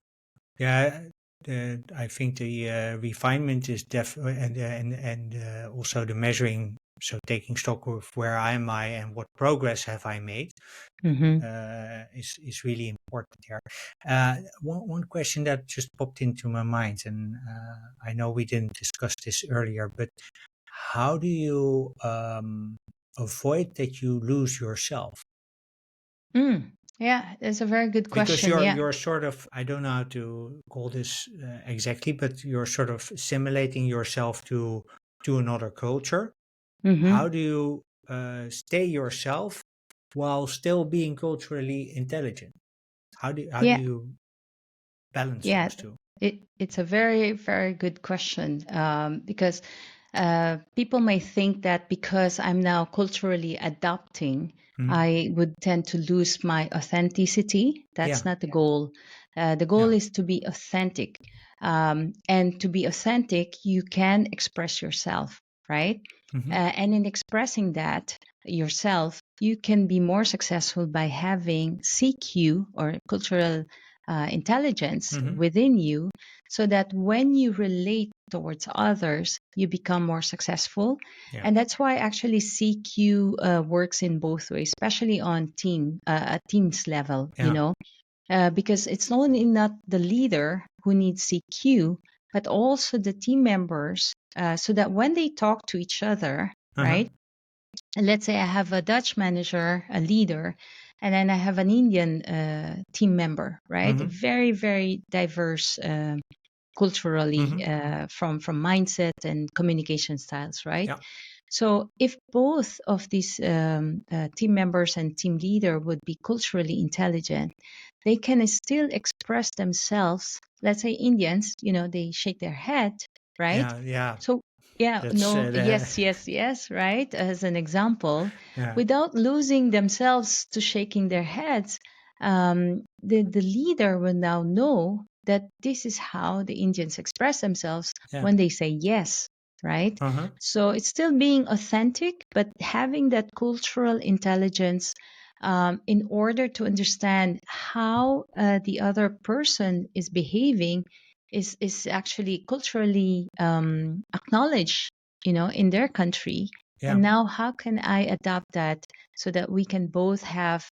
Yeah. I think the refinement is and also the measuring. So taking stock of where am I and what progress have I made Hmm. is really important there. One question that just popped into my mind, and I know we didn't discuss this earlier, but how do you avoid that you lose yourself? Mm. Yeah, that's a very good Because question. Yeah. you're sort of, I don't know how to call this exactly, but you're sort of assimilating yourself to another culture. How Hmm. do you stay yourself while still being culturally intelligent? How do Yeah. you balance Yeah, those two? it's a very, very good question, because people may think that because I'm now culturally adapting, Mhm. I would tend to lose my authenticity. That's Yeah, not the goal. The goal yeah. is to be authentic. And to be authentic, you can express yourself, right? Hmm. And in expressing that yourself, you can be more successful by having CQ, or cultural intelligence, Hmm. within you, so that when you relate towards others, you become more successful. Yeah, And that's why actually CQ works in both ways, especially on at teams level, yeah. because it's only not the leader who needs CQ, but also the team members, so that when they talk to each other, Uh-huh. right? And let's say I have a Dutch manager, a leader, and then I have an Indian team member, right? Hmm. Very, very diverse culturally, Hmm. from mindset and communication styles, right? Yeah, So if both of these team members and team leader would be culturally intelligent, they can still express themselves. Let's say Indians, they shake their head, right? yeah, yeah. So yeah, That's no, the yes, yes, yes, right? As an example, yeah, without losing themselves to shaking their heads, the leader will now know that this is how the Indians express themselves yeah. when they say yes, right? Uh-huh. So it's still being authentic, but having that cultural intelligence, in order to understand how the other person is behaving, is actually culturally acknowledged, in their country. Yeah, And now, how can I adapt that so that we can both have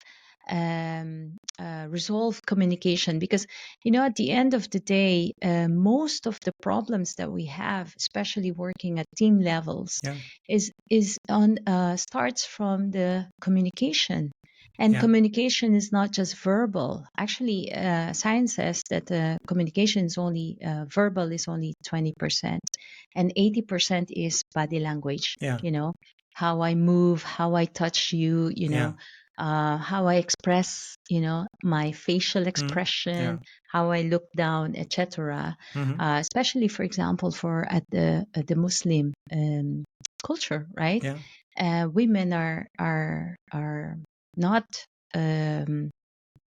resolve communication? Because at the end of the day, most of the problems that we have, especially working at team levels, yeah, is on starts from the communication. And yeah, communication is not just verbal. Actually, science says that communication is only verbal is only 20%, and 80% is body language. yeah, How I move, how I touch you, yeah. how I express, my facial Hmm. Yeah. expression, how I look down, etc. Hmm. Especially, for example, for at the Muslim culture, right? Yeah. Women are not um,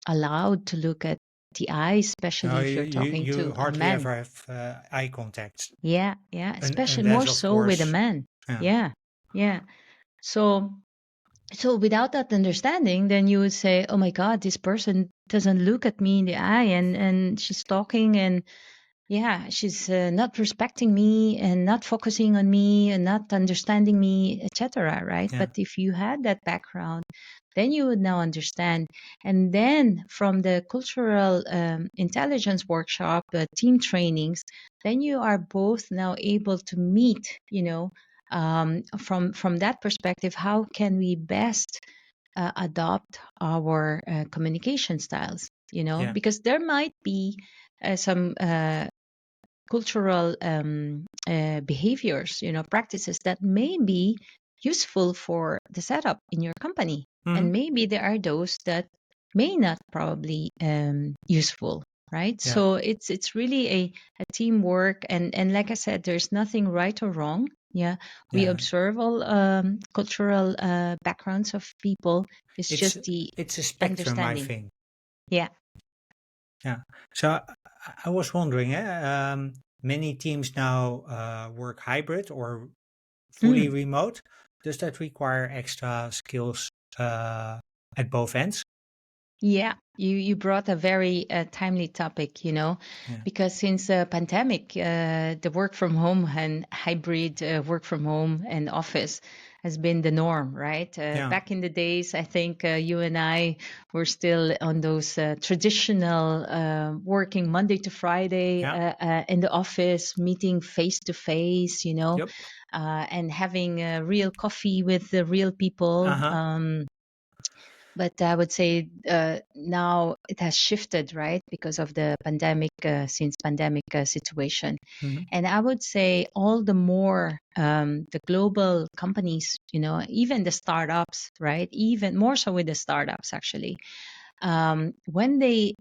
allowed to look at the eyes, especially No, if you, you're you, talking you to a hardly man. ever have eye contact, Yeah, yeah, especially more unless, of so with a course, man. yeah, Yeah, yeah. So so without that understanding, then you would say, "Oh my God, this person doesn't look at me in the eye, and she's talking, and yeah, she's not respecting me and not focusing on me and not understanding me, etc." Right? yeah, But if you had that background, then you would now understand. And then from the cultural intelligence workshop, team trainings, then you are both now able to meet. From that perspective, how can we best adopt our communication styles? yeah, Because there might be some cultural behaviors, practices that may be useful for the setup in your company. hmm, And maybe there are those that may not probably useful, right? yeah, So it's really a teamwork. And like I said, there's nothing right or wrong. Yeah, we yeah. observe all cultural backgrounds of people. It's It's just the it's a spectrum, I understanding. think. Yeah. Yeah. So I was wondering, many teams now work hybrid or fully Mm. remote. Does that require extra skills uh, at both ends? Yeah, you brought a very timely topic, Yeah. because since the pandemic, the work from home and hybrid work from home and office has been the norm, right? Yeah. Back in the days, I think you and I were still on those traditional working Monday to Friday Yeah. in the office, meeting face to face, Yep. and having real coffee with the real people. Uh-huh. But I would say now it has shifted, right, because of the pandemic, since pandemic situation. Hmm. And I would say all the more the global companies, even the startups, right, even more so with the startups actually, when they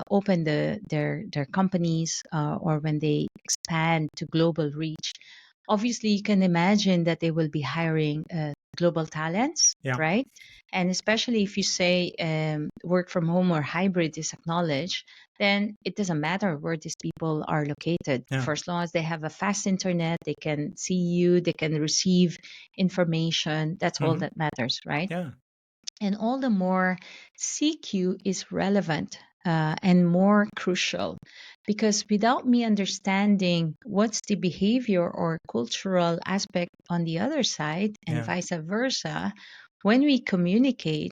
open their companies or when they expand to global reach, obviously you can imagine that they will be hiring global talents, Yeah. right? And especially if you say work from home or hybrid is acknowledged, then it doesn't matter where these people are located. Yeah. For as long as they have a fast internet, they can see you, they can receive information. That's all Hmm. that matters, right? Yeah. And all the more CQ is relevant and more crucial, because without me understanding what's the behavior or cultural aspect on the other side and Yeah. vice versa, when we communicate,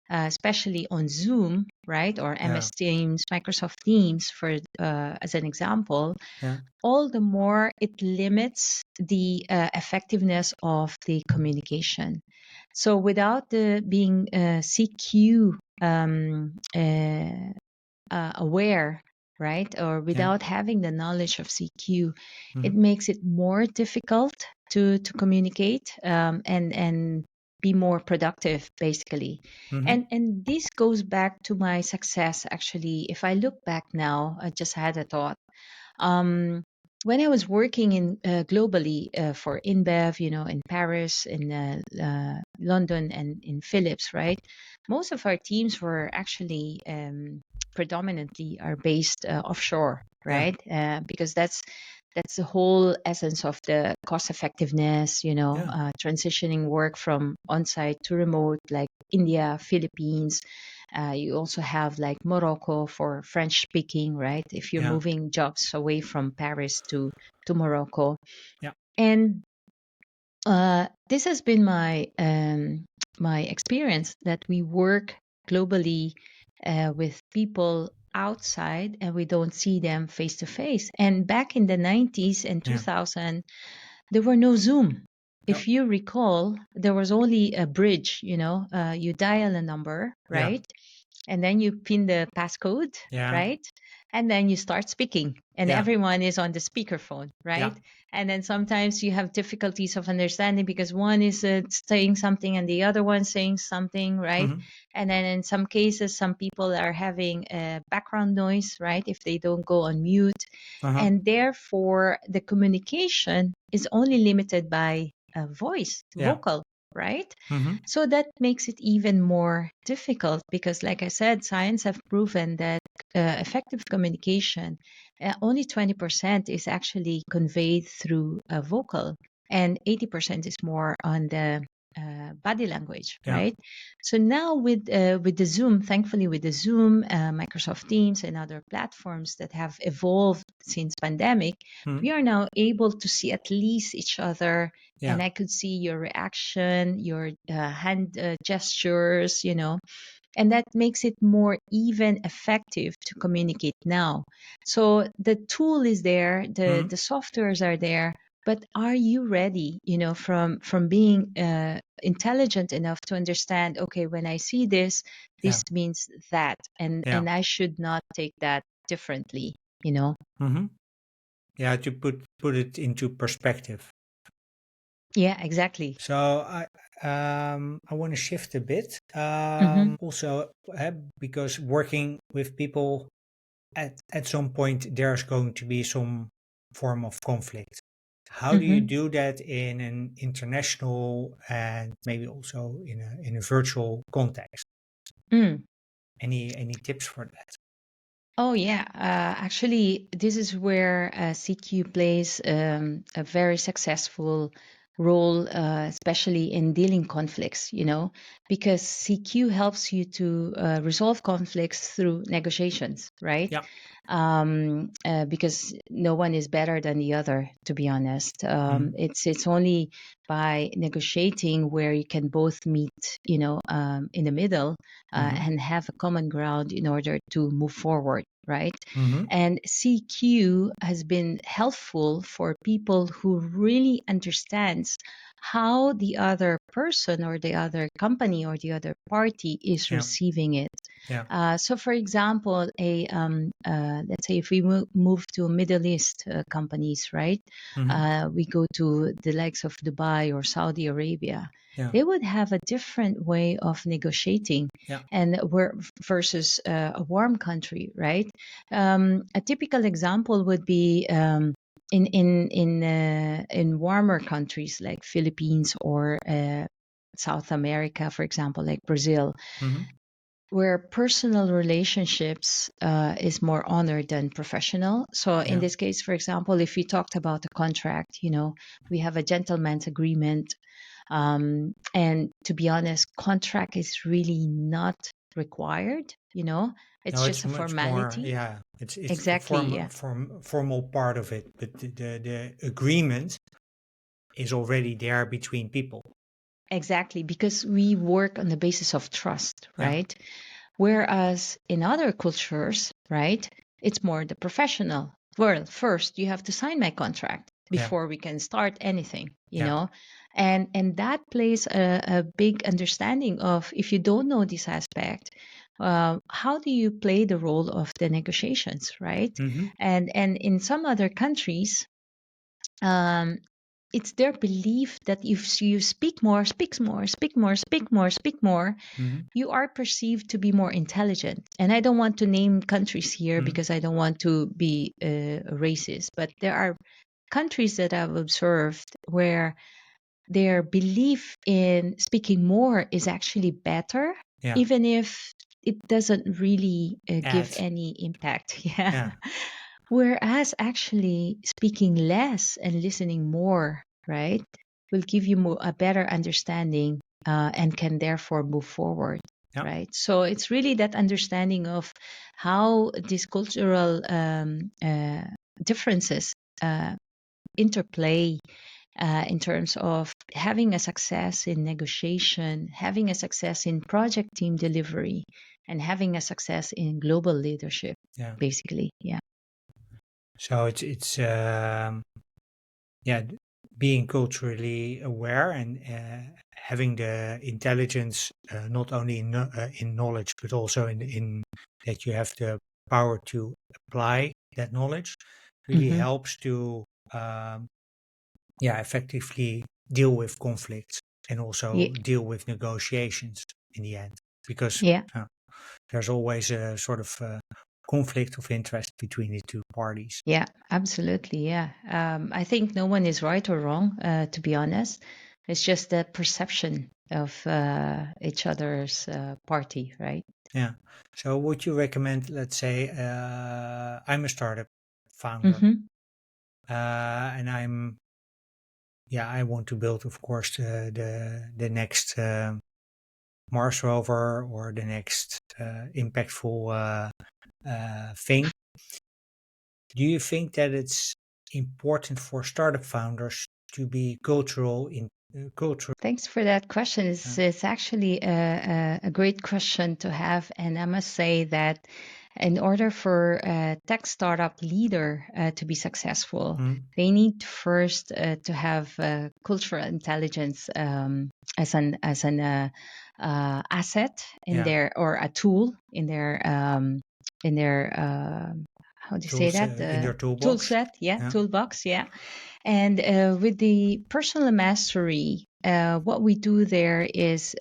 especially on Zoom, right, or Yeah. MS Teams, Microsoft Teams, for as an example, Yeah. all the more it limits the effectiveness of the communication. So without the being CQ aware, right, or Yeah. without having the knowledge of CQ, it Hmm. makes it more difficult to communicate and be more productive, basically. Hmm. And this goes back to my success. Actually, if I look back now, I just had a thought. Um, when I was working in globally for InBev, in Paris, in London, and in Philips, right? Most of our teams were actually predominantly are based offshore, Yeah. right? Because that's the whole essence of the cost effectiveness, Yeah. transitioning work from on-site to remote, like India, Philippines. You also have like Morocco for French speaking, right? If you're Yeah. moving jobs away from Paris to Morocco. Yeah. And this has been my experience, that we work globally with people outside and we don't see them face to face. And back in the 90s and Yeah. 2000, there were no Zoom. Yep. If you recall, there was only a bridge, you dial a number, Yeah. right? And then you pin the passcode, Yeah. right? And then you start speaking, and Yeah. everyone is on the speakerphone, Yeah. right? And then sometimes you have difficulties of understanding because one is saying something and the other one saying something, right? Hmm. And then in some cases, some people are having background noise, right? If they don't go on mute. Uh-huh. And therefore, the communication is only limited by voice, Yeah. vocal, right? Hmm. So that makes it even more difficult because, like I said, science have proven that effective communication, only 20% is actually conveyed through a vocal, and 80% is more on the body language, Yeah. right? So now with the Zoom, thankfully with the Zoom, Microsoft Teams, and other platforms that have evolved since pandemic, Hmm. we are now able to see at least each other, Yeah. and I could see your reaction, your hand gestures, and that makes it more even effective to communicate now. So the tool is there, the Hmm. the softwares are there, but are you ready, from being intelligent enough to understand, okay, when I see this, Yeah. this means that, and Yeah. and I should not take that differently, you know? Hmm. Yeah. To put it into perspective. Yeah, exactly. So I want to shift a bit. Mm-hmm. Also, because working with people at some point there's going to be some form of conflict. How do you Mm-hmm. do that in an international and maybe also in a virtual context? Mm. Any tips for that? Oh, yeah. Actually, this is where CQ plays a very successful role, especially in dealing conflicts, because CQ helps you to resolve conflicts through negotiations, right? Yeah. Because no one is better than the other, to be honest. Mhm. It's only by negotiating where you can both meet, in the middle, Mhm. and have a common ground in order to move forward, right? Mhm. And CQ has been helpful for people who really understands how the other person or the other company or the other party is Yeah. receiving it. Yeah. So, for example, let's say if we move to Middle East companies, right? Mhm. We go to the likes of Dubai or Saudi Arabia. Yeah. They would have a different way of negotiating, Yeah. and versus a warm country, right? A typical example would be in warmer countries like Philippines or South America, for example, like Brazil, Mhm. where personal relationships is more honored than professional. So in Yeah. this case, for example, if we talked about a contract, we have a gentleman's agreement. And to be honest, contract is really not required. It's No, it's just a much more. formality. Yeah, it's a Exactly. Yeah. formal part of it, but the agreement is already there between people. Exactly. Because we work on the basis of trust, Yeah. right? Whereas in other cultures, right, it's more the professional. Well, first you have to sign my contract Yeah. before we can start anything, Yeah. and that plays a big understanding of, if you don't know this aspect, how do you play the role of the negotiations, right? Mhm. And in some other countries, um, it's their belief that if you speak more, speak more, speak more, speak more, speak more, Mhm. you are perceived to be more intelligent. And I don't want to name countries here Mhm. because I don't want to be racist, but there are countries that I've observed where their belief in speaking more is actually better, Yeah. even if it doesn't really give Add. any impact. Yeah. Yeah. Whereas actually speaking less and listening more, right, will give you a better understanding, and can therefore move forward, Yeah. right? So it's really that understanding of how these cultural differences uh, interplay in terms of having a success in negotiation, having a success in project team delivery, and having a success in global leadership, Yeah. basically. Yeah. So it's yeah, being culturally aware and having the intelligence, not only in knowledge, but also in that you have the power to apply that knowledge, really Hmm. helps to um, yeah, effectively deal with conflicts and Yeah. also deal with negotiations in the end, because Yeah. uh, there's always a sort of conflict of interest between the two parties. Yeah, absolutely. Yeah. I think no one is right or wrong, to be honest. It's just the perception of each other's party, right? Yeah. So would you recommend, let's say, I'm a startup founder, Hmm. and yeah, I want to build, of course, the next Mars rover or the next impactful thing. Do you think that it's important for startup founders to be cultural in cultural? Thanks for that question. Uh, It's actually a great question to have. And I must say that in order for a tech startup leader to be successful, mm, they need first to have cultural intelligence as an asset in yeah, their, or a tool in their how do you say tools that, in their tool toolbox. set, yeah, Yeah. toolbox, yeah. And with the personal mastery, what we do there is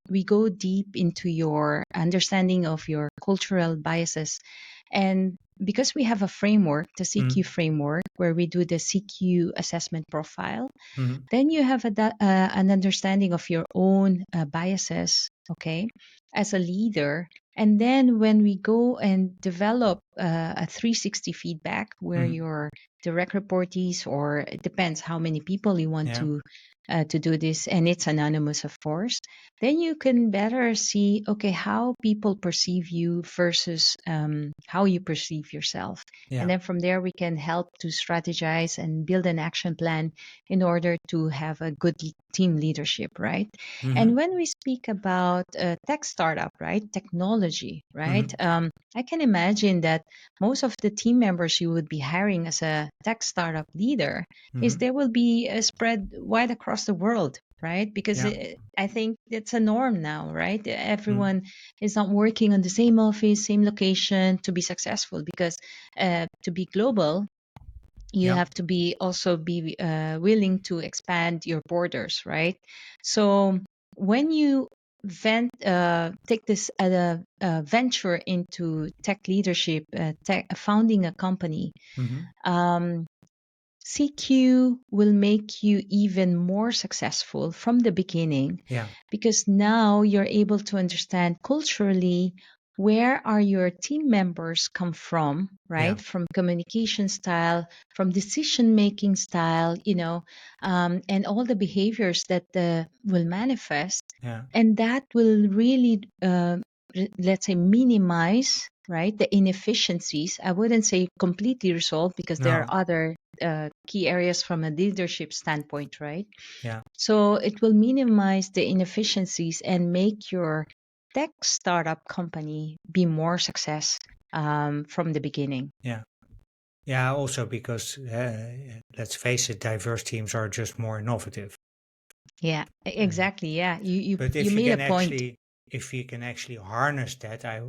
we go deep into your understanding of your cultural biases. And because we have a framework, the CQ Mm, framework, where we do the CQ assessment profile, mm, then you have an understanding of your own biases, okay, as a leader. And then when we go and develop a 360 feedback where Mhm. your direct reportees, or it depends how many people you want Yeah. to do this, and it's anonymous, of course, then you can better see, okay, how people perceive you versus how you perceive yourself. And Yeah. then from there, we can help to strategize and build an action plan in order to have a good team leadership, right? And Mhm. when we speak about a tech startup, right, technology, right, Mhm. I can imagine that most of the team members you would be hiring as a tech startup leader is Mhm. there will be spread wide across the world, right? Because Yeah. I think it's a norm now, right? Mhm. Everyone is not working on the same office, same location to be successful, because to be global, you Yeah. have to be also be willing to expand your borders, right? So when you take this venture into tech leadership, founding a company, Mhm. um, CQ will make you even more successful from the beginning, Yeah. because now you're able to understand culturally where are your team members come from, Yeah. right? From communication style, from decision making style, and all the behaviors that will manifest. Yeah. And that will really, let's say, minimize, right, the inefficiencies. I wouldn't say completely resolve, because there No. are other key areas from a leadership standpoint, right? Yeah. So it will minimize the inefficiencies and make your tech startup company be more success from the beginning. Yeah. Yeah. Also because let's face it, diverse teams are just more innovative. Yeah, And exactly. Yeah, you but you made a point. if you can actually harness that, I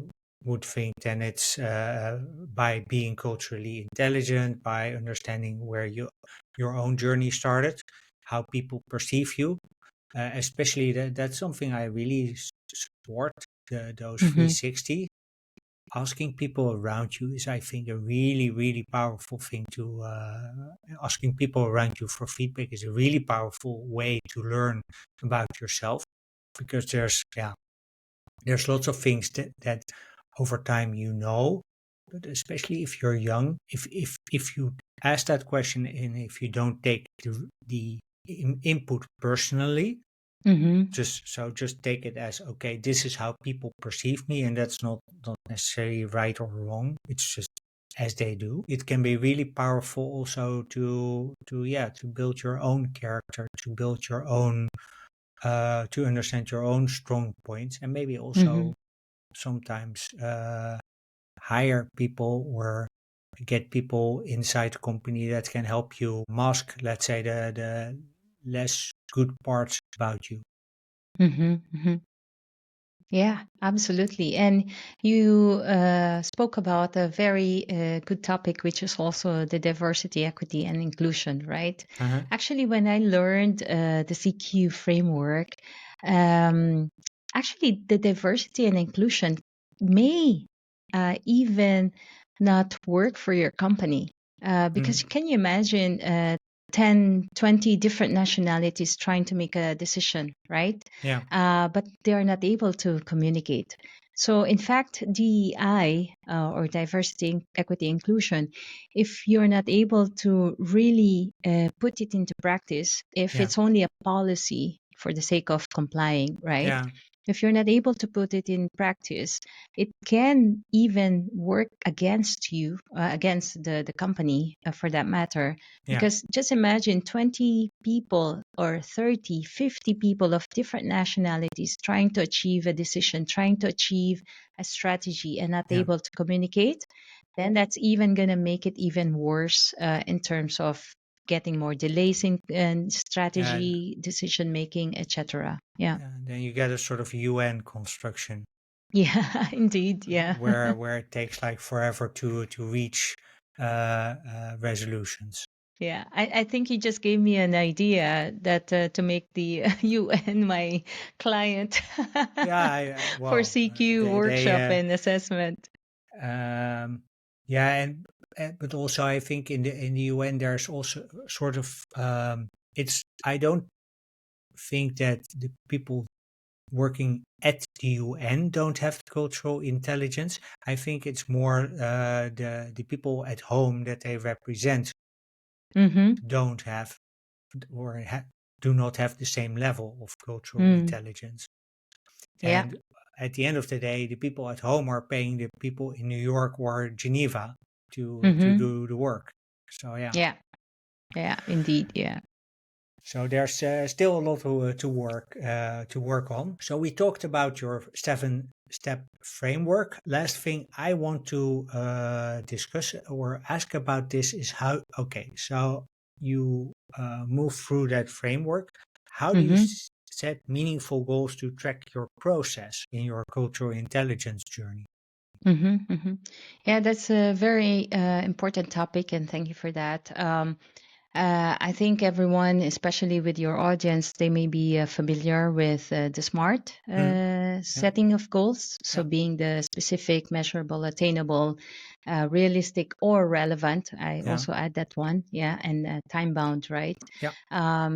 would think then it's by being culturally intelligent, by understanding where your own journey started, how people perceive you. Especially that's something I really support. Those Hmm. 360. Asking people around you is, I think, a really, really powerful thing to, asking people around you for feedback is a really powerful way to learn about yourself, because there's lots of things that over time, but especially if you're young, if you ask that question and if you don't take the input personally, Hmm. just take it as, okay, this is how people perceive me, and that's not necessarily right or wrong, it's just as they do. It can be really powerful also to build your own character, to build your own to understand your own strong points, and maybe Hmm. also sometimes hire people or get people inside the company that can help you mask, let's say, the less good parts about you. Hmm. Hmm. Yeah, absolutely. And you spoke about a very good topic, which is also the diversity, equity, and inclusion, right? Uh-huh. Actually, when I learned the CQ framework, um, actually, the diversity and inclusion may even not work for your company. Because Mm. can you imagine 10, 20 different nationalities trying to make a decision, right? Yeah. But they are not able to communicate. So, in fact, DEI, or diversity, equity, inclusion, if you're not able to really put it into practice, if Yeah. it's only a policy for the sake of complying, right? Yeah. If you're not able to put it in practice, it can even work against you, against the company, for that matter. Yeah. Because just imagine 20 people or 30, 50 people of different nationalities trying to achieve a decision, trying to achieve a strategy, and not Yeah. able to communicate. Then that's even going to make it even worse in terms of getting more delays in Yeah. strategy, decision making, etc. Yeah. Yeah. Then you get a sort of UN construction Yeah, indeed. Yeah. where it takes like forever to reach resolutions. Yeah, I think you just gave me an idea that to make the UN my client Yeah. for Well, CQ they workshop and assessment. um, yeah, and but also I think in the UN there's also sort of it's I don't think that the people working at the UN don't have cultural intelligence. I think it's more the people at home that they represent Mm-hmm. don't have or do not have the same level of cultural Mm. intelligence. Yeah. And at the end of the day, the people at home are paying the people in New York or Geneva to Mm-hmm. do the work. So yeah. Yeah. Yeah. Indeed. Yeah. So there's still a lot to work on. So we talked about your 7-step framework. Last thing I want to discuss or ask about this is how. Okay, so you move through that framework. How do you Mm-hmm. set meaningful goals to track your process in your cultural intelligence journey? Mm-hmm. Mm-hmm. Yeah, that's a very important topic, and thank you for that. I think everyone, especially with your audience, they may be familiar with the SMART Mm, yeah, setting of goals. So, yeah, being the specific, measurable, attainable, realistic, or relevant. I yeah, also add that one. Yeah, and time bound, right? yeah.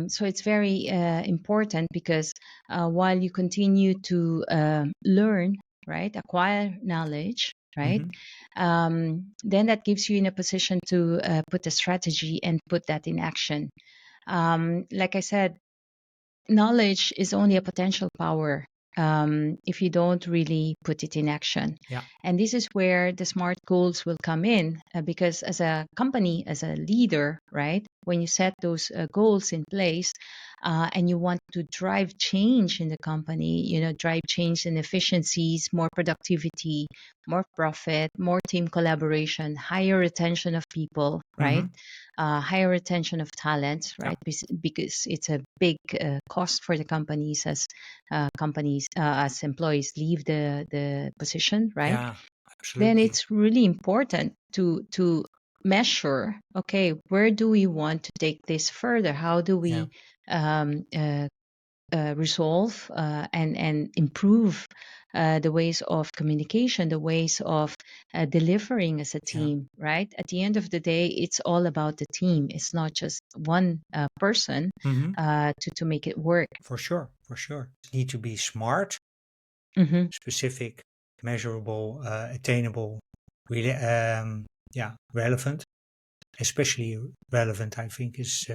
So, it's very important because while you continue to learn, right, acquire knowledge, right? Mm-hmm, Then that gives you in a position to put a strategy and put that in action. Like I said, knowledge is only a potential power if you don't really put it in action. yeah. And this is where the SMART goals will come in because as a company, as a leader, right, when you set those goals in place and you want to drive change in the company, drive change in efficiencies, more productivity, more profit, more team collaboration, higher retention of people, right? Mm-hmm, Higher retention of talents, yeah, right? Because it's a big cost for the companies as employees leave the position, right? yeah. Then Absolutely. it's really important to measure. Okay, where do we want to take this further? How do Yeah, we um, resolve and improve the ways of communication, the ways of delivering as a yeah. team, right? At the end of the day, it's all about the team. It's not just one person Mm-hmm. to make it work. For sure, for sure. Need to be smart, Hmm. specific, measurable, attainable, really, yeah, relevant. Especially relevant, I think, is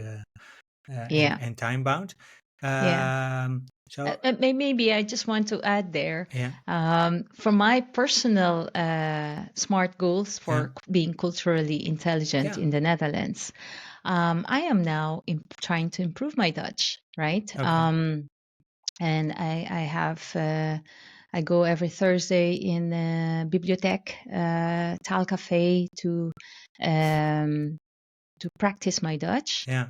Yeah, and time bound. yeah. So Maybe I just want to add there, yeah, for my personal SMART goals yeah, for being culturally intelligent yeah. in the Netherlands, I am now trying to improve my Dutch, right? Okay, And I have I go every Thursday in bibliotheek, taalcafé um, to practice my Dutch. yeah,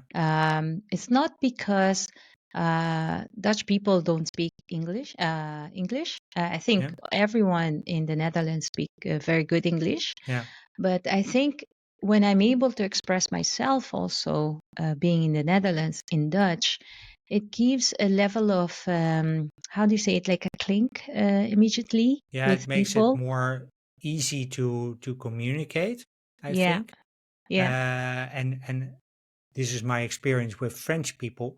It's not because Dutch people don't speak English. English. I yeah, think everyone in the Netherlands speak very good English. yeah, But I think when I'm able to express myself also being in the Netherlands in Dutch, it gives a level of, how do you say it, like a clink immediately yeah. It with makes it people. more easy to communicate, I Yeah, think. yeah. And this is my experience with French people.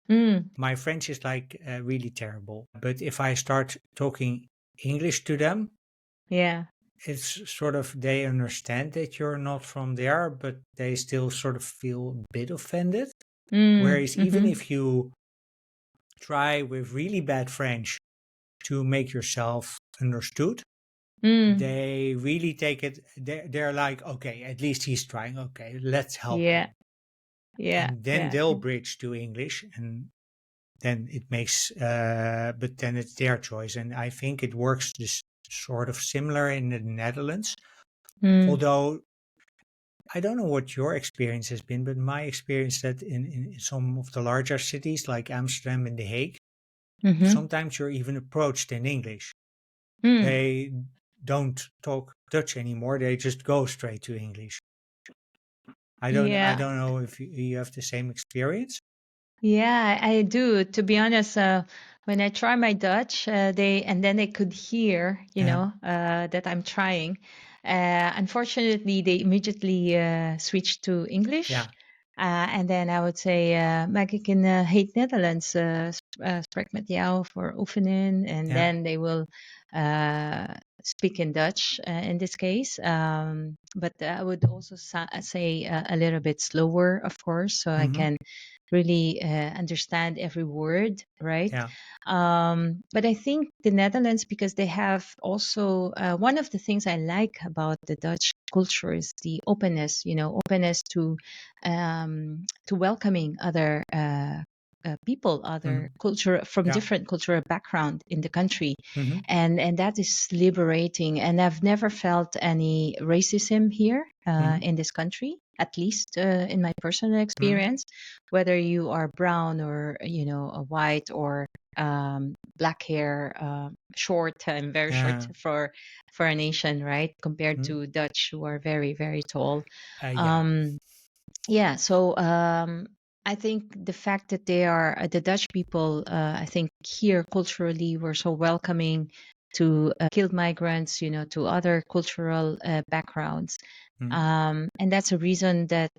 Mm, My French is like really terrible. But if I start talking English to them, yeah. it's sort of they understand that you're not from there, but they still sort of feel a bit offended. Mm, Whereas even mm-hmm, if you try with really bad French to make yourself understood, mm. they really take it. They're like, okay, at least he's trying. Okay, let's help Yeah, him. yeah, And then yeah. they'll bridge to English, and then it makes, but then it's their choice. And I think it works just sort of similar in the Netherlands. Mm, Although I don't know what your experience has been, but my experience that in some of the larger cities like Amsterdam and The Hague, mm-hmm, sometimes you're even approached in English. mm. They don't talk Dutch anymore. They just go straight to English. I Yeah, don't know if you have the same experience. yeah, I do. To be honest, when I try my Dutch, they could hear, Yeah, that I'm trying. Unfortunately, they immediately switch to English. yeah, And then I would say, mag ik in heet Netherlands spreek met jou voor oefenen, and Yeah. then they will speak in Dutch in this case. But I would also say a little bit slower, of course, so I Mm-hmm. can really understand every word, right? Yeah. But I think the Netherlands, because they have also one of the things I like about the Dutch culture is the openness, openness to welcoming other people, other Mm-hmm. culture from Yeah. different cultural background in the country, Mm-hmm. and that is liberating. And I've never felt any racism here Mm-hmm. in this country, at least in my personal Mm-hmm. experience, whether you are brown or a white or black hair, short and very short Yeah. for a nation, right? Compared Mm-hmm. to Dutch, who are very, very tall. Yeah. Um, yeah, so I think the fact that they are the Dutch people, I think here culturally we're so welcoming to skilled migrants, to other cultural backgrounds. Mm-hmm. And that's a reason that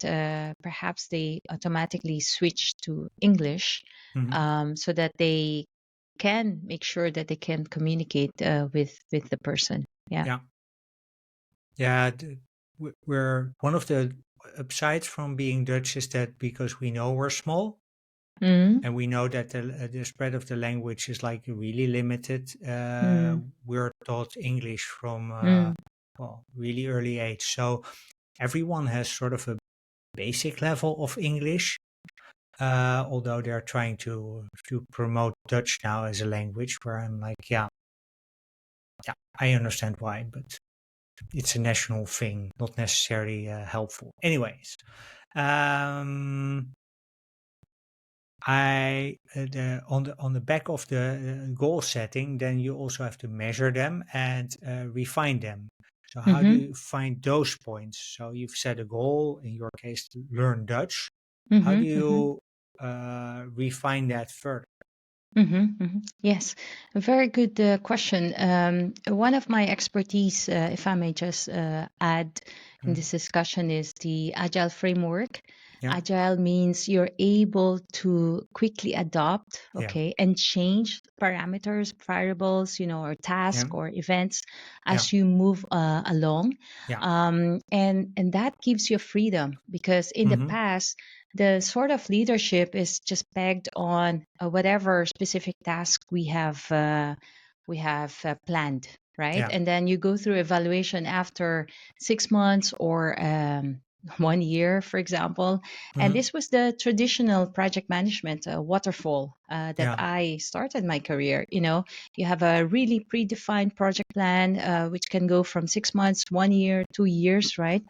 perhaps they automatically switch to English, Mm-hmm. so that they can make sure that they can communicate with the person. Yeah. Yeah. Yeah. We're one of the upsides from being Dutch is that because we know we're small, Mm, and we know that the spread of the language is like really limited. mm, We're taught English from mm, well, really early age, so everyone has sort of a basic level of English. Although they're trying to promote Dutch now as a language, where I'm like, yeah, yeah, I understand why, but it's a national thing, not necessarily helpful. Anyways, um, on the back of the goal setting, then you also have to measure them and refine them. So how do mm-hmm, you find those points? So you've set a goal, in your case, to learn Dutch. How mm-hmm, do mm-hmm. you refine that further? Yes, a very good question. One of my expertise, if I may just add in Mm, this discussion, is the agile framework. yeah, Agile means you're able to quickly adopt, yeah, okay, and change parameters, variables, or yeah, tasks or events yeah, as you move along. yeah. And that gives you freedom, because in the Mm-hmm. past, the sort of leadership is just pegged on whatever specific task we have planned, right? Yeah. And then you go through evaluation after 6 months or 1 year, for example. And Mm-hmm. this was the traditional project management waterfall that Yeah. I started my career. You have a really predefined project plan, which can go from 6 months, 1 year, 2 years, right?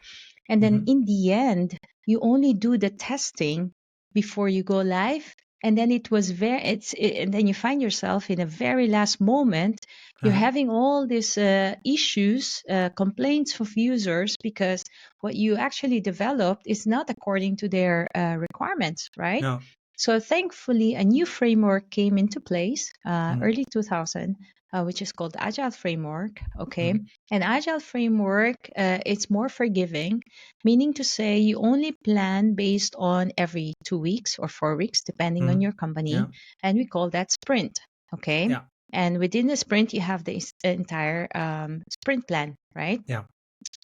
And then Mm-hmm. in the end, you only do the testing before you go live. And then and then you find yourself in a very last moment. You're Uh-huh. having all these issues, complaints of users, because what you actually developed is not according to their requirements, right? No. So thankfully, a new framework came into place Mm-hmm. early 2000, which is called Agile Framework. Okay, Mm-hmm. an Agile Framework, it's more forgiving, meaning to say you only plan based on every 2 weeks or 4 weeks, depending on Mm-hmm. your company, Yeah. and we call that sprint. Okay, Yeah. and within the sprint, you have the entire sprint plan, right? Yeah.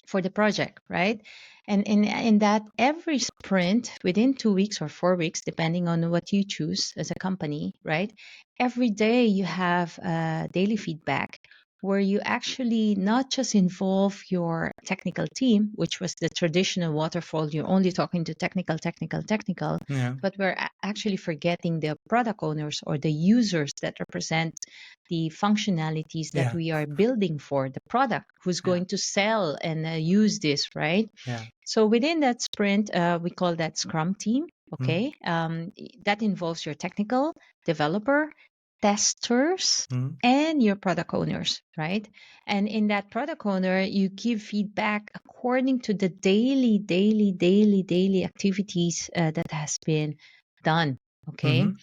For the project, right? And in that every sprint within 2 weeks or 4 weeks, depending on what you choose as a company, right? Every day you have daily feedback where you actually not just involve your technical team, which was the traditional waterfall, you're only talking to technical, Yeah. but we're actually forgetting the product owners or the users that represent the functionalities that Yeah. we are building for the product, who's Yeah. going to sell and use this, right? Yeah. So within that sprint, we call that Scrum team. Mm-hmm. Okay, that involves your technical developer, testers, Mm-hmm. and your product owners, right? And in that product owner, you give feedback according to the daily activities that has been done. Okay, Mm-hmm.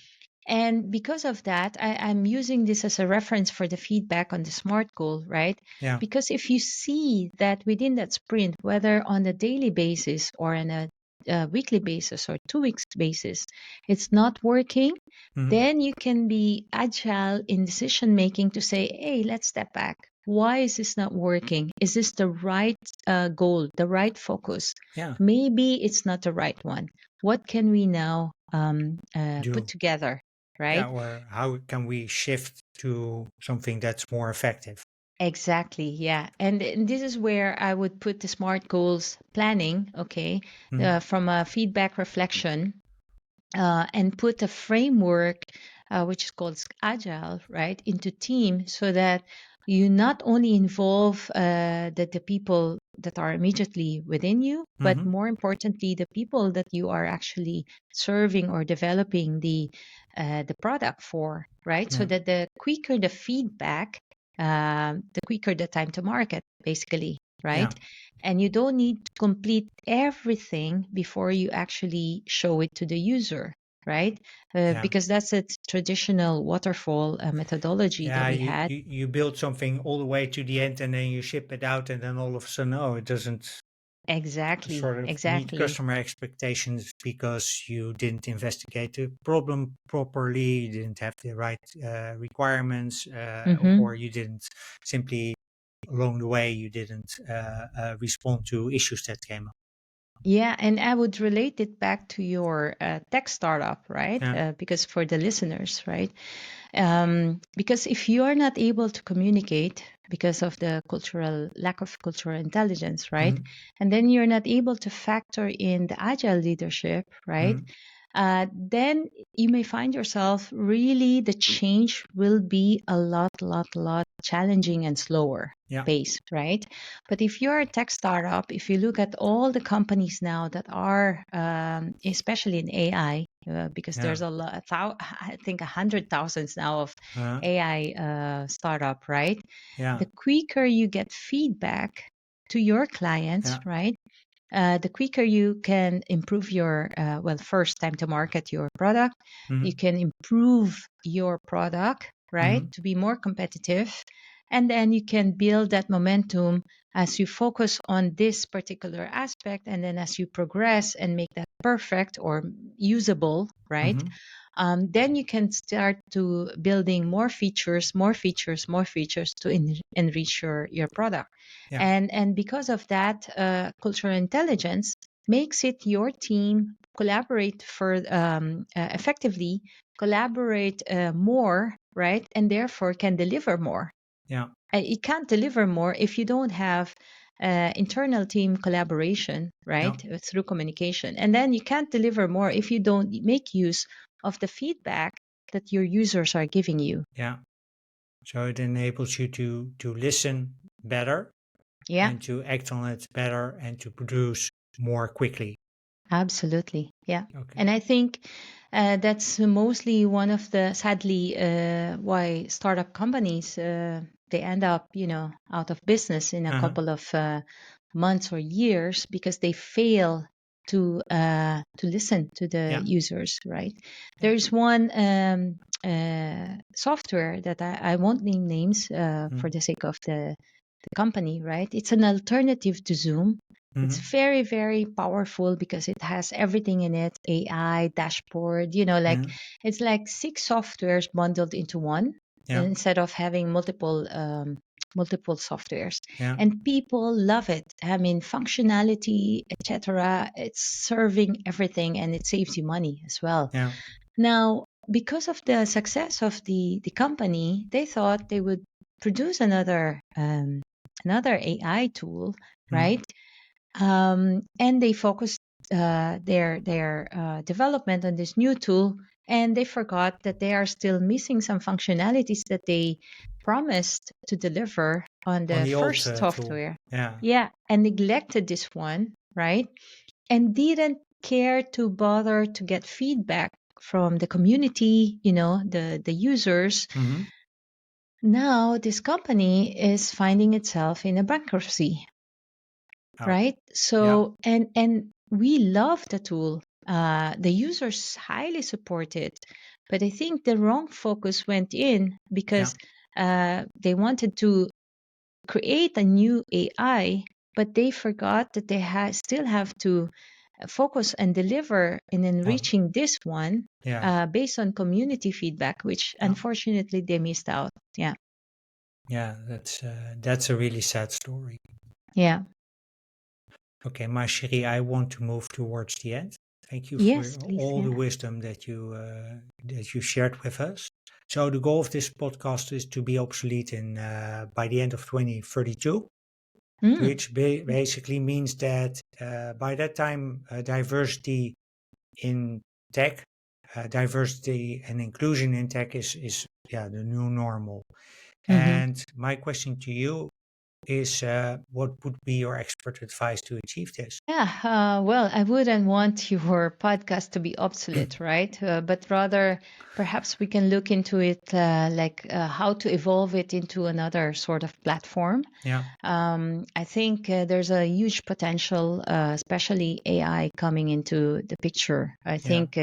and because of that, I'm using this as a reference for the feedback on the SMART goal, right? Yeah. Because if you see that within that sprint, whether on a daily basis or on a weekly basis or 2 weeks basis, it's not working, then you can be agile in decision making to say, hey, let's step back. Why is this not working? Is this the right goal, the right focus? Yeah. Maybe it's not the right one. What can we now put together, right? Yeah, or how can we shift to something that's more effective? Exactly, yeah. And this is where I would put the SMART goals planning, okay, from a feedback reflection, and put a framework, which is called agile, right, into team, so that you not only involve the people that are immediately within you, but more importantly, the people that you are actually serving or developing the product for, right? So that the quicker the feedback, the quicker the time to market, basically, right? Yeah. And you don't need to complete everything before you actually show it to the user, right? Yeah. Because that's a traditional waterfall methodology that Yeah, we you, had. you you build something all the way to the end and then you ship it out and then all of a sudden, oh, it doesn't Exactly, sort of meet exactly. customer expectations because you didn't investigate the problem properly, you didn't have the right requirements, or you didn't simply along the way you didn't respond to issues that came up. Yeah, and I would relate it back to your tech startup, right? Yeah. Because for the listeners, right? Because if you are not able to communicate because of the cultural lack of cultural intelligence, right? And then you're not able to factor in the agile leadership, right? Then you may find yourself really the change will be a lot challenging and slower Yeah. pace, right? But if you're a tech startup, if you look at all the companies now that are, especially in AI, because Yeah. there's a lot, I think 100,000 now of Uh, AI startup, right? yeah. The quicker you get feedback to your clients, Yeah. right? The quicker you can improve your, well, first time to market your product, you can improve your product, right, to be more competitive. And then you can build that momentum as you focus on this particular aspect. And then as you progress and make that perfect or usable, right, then you can start to building more features, to enrich your product. Yeah. And because of that, cultural intelligence makes it your team collaborate for effectively, collaborate more, right, and therefore can deliver more. Yeah. It can't deliver more if you don't have internal team collaboration, Yeah. right, through communication. And then you can't deliver more if you don't make use of the feedback that your users are giving you. Yeah. So it enables you to listen better Yeah, and to act on it better and to produce more quickly. absolutely. Yeah. Okay. And I think that's mostly one of the, sadly, why startup companies, they end up, out of business in a couple of months or years because they fail to listen to the Yeah. users, right? Yeah. There's one software that I won't name names for the sake of the company, right? It's an alternative to Zoom. It's very, very powerful because it has everything in it, AI, dashboard, like it's like 6 softwares bundled into one Yeah. instead of having multiple softwares. Yeah. And people love it. I mean, functionality, etc. It's serving everything and it saves you money as well. Yeah. Now, because of the success of the company, they thought they would produce another AI tool, right? And they focused their development on this new tool, and they forgot that they are still missing some functionalities that they promised to deliver on On the the old first tool. software. Yeah. Yeah, and neglected this one, right? And didn't care to bother to get feedback from the community, the users. Now this company is finding itself in a bankruptcy, Oh. right? Yeah. So and we love the tool. The users highly support it, but I think the wrong focus went in Yeah. because they wanted to create a new AI, but they forgot that they still have to focus and deliver in on, enriching this one yeah, based on community feedback, which yeah, unfortunately they missed out. Yeah. yeah. That's a really sad story. Yeah. Okay, my Cherie, I want to move towards the end. Thank you for Yes, please. all Yeah. the wisdom that you shared with us. So the goal of this podcast is to be obsolete in by the end of 2032, Mm. which basically means that by that time, diversity in tech, diversity and inclusion in tech is yeah the new normal. Hmm. And my question to you is, what would be your expert advice to achieve this? Yeah, well, I wouldn't want your podcast to be obsolete, right? But rather, perhaps we can look into it like how to evolve it into another sort of platform. Yeah, I think there's a huge potential, especially AI coming into the picture. I yeah, think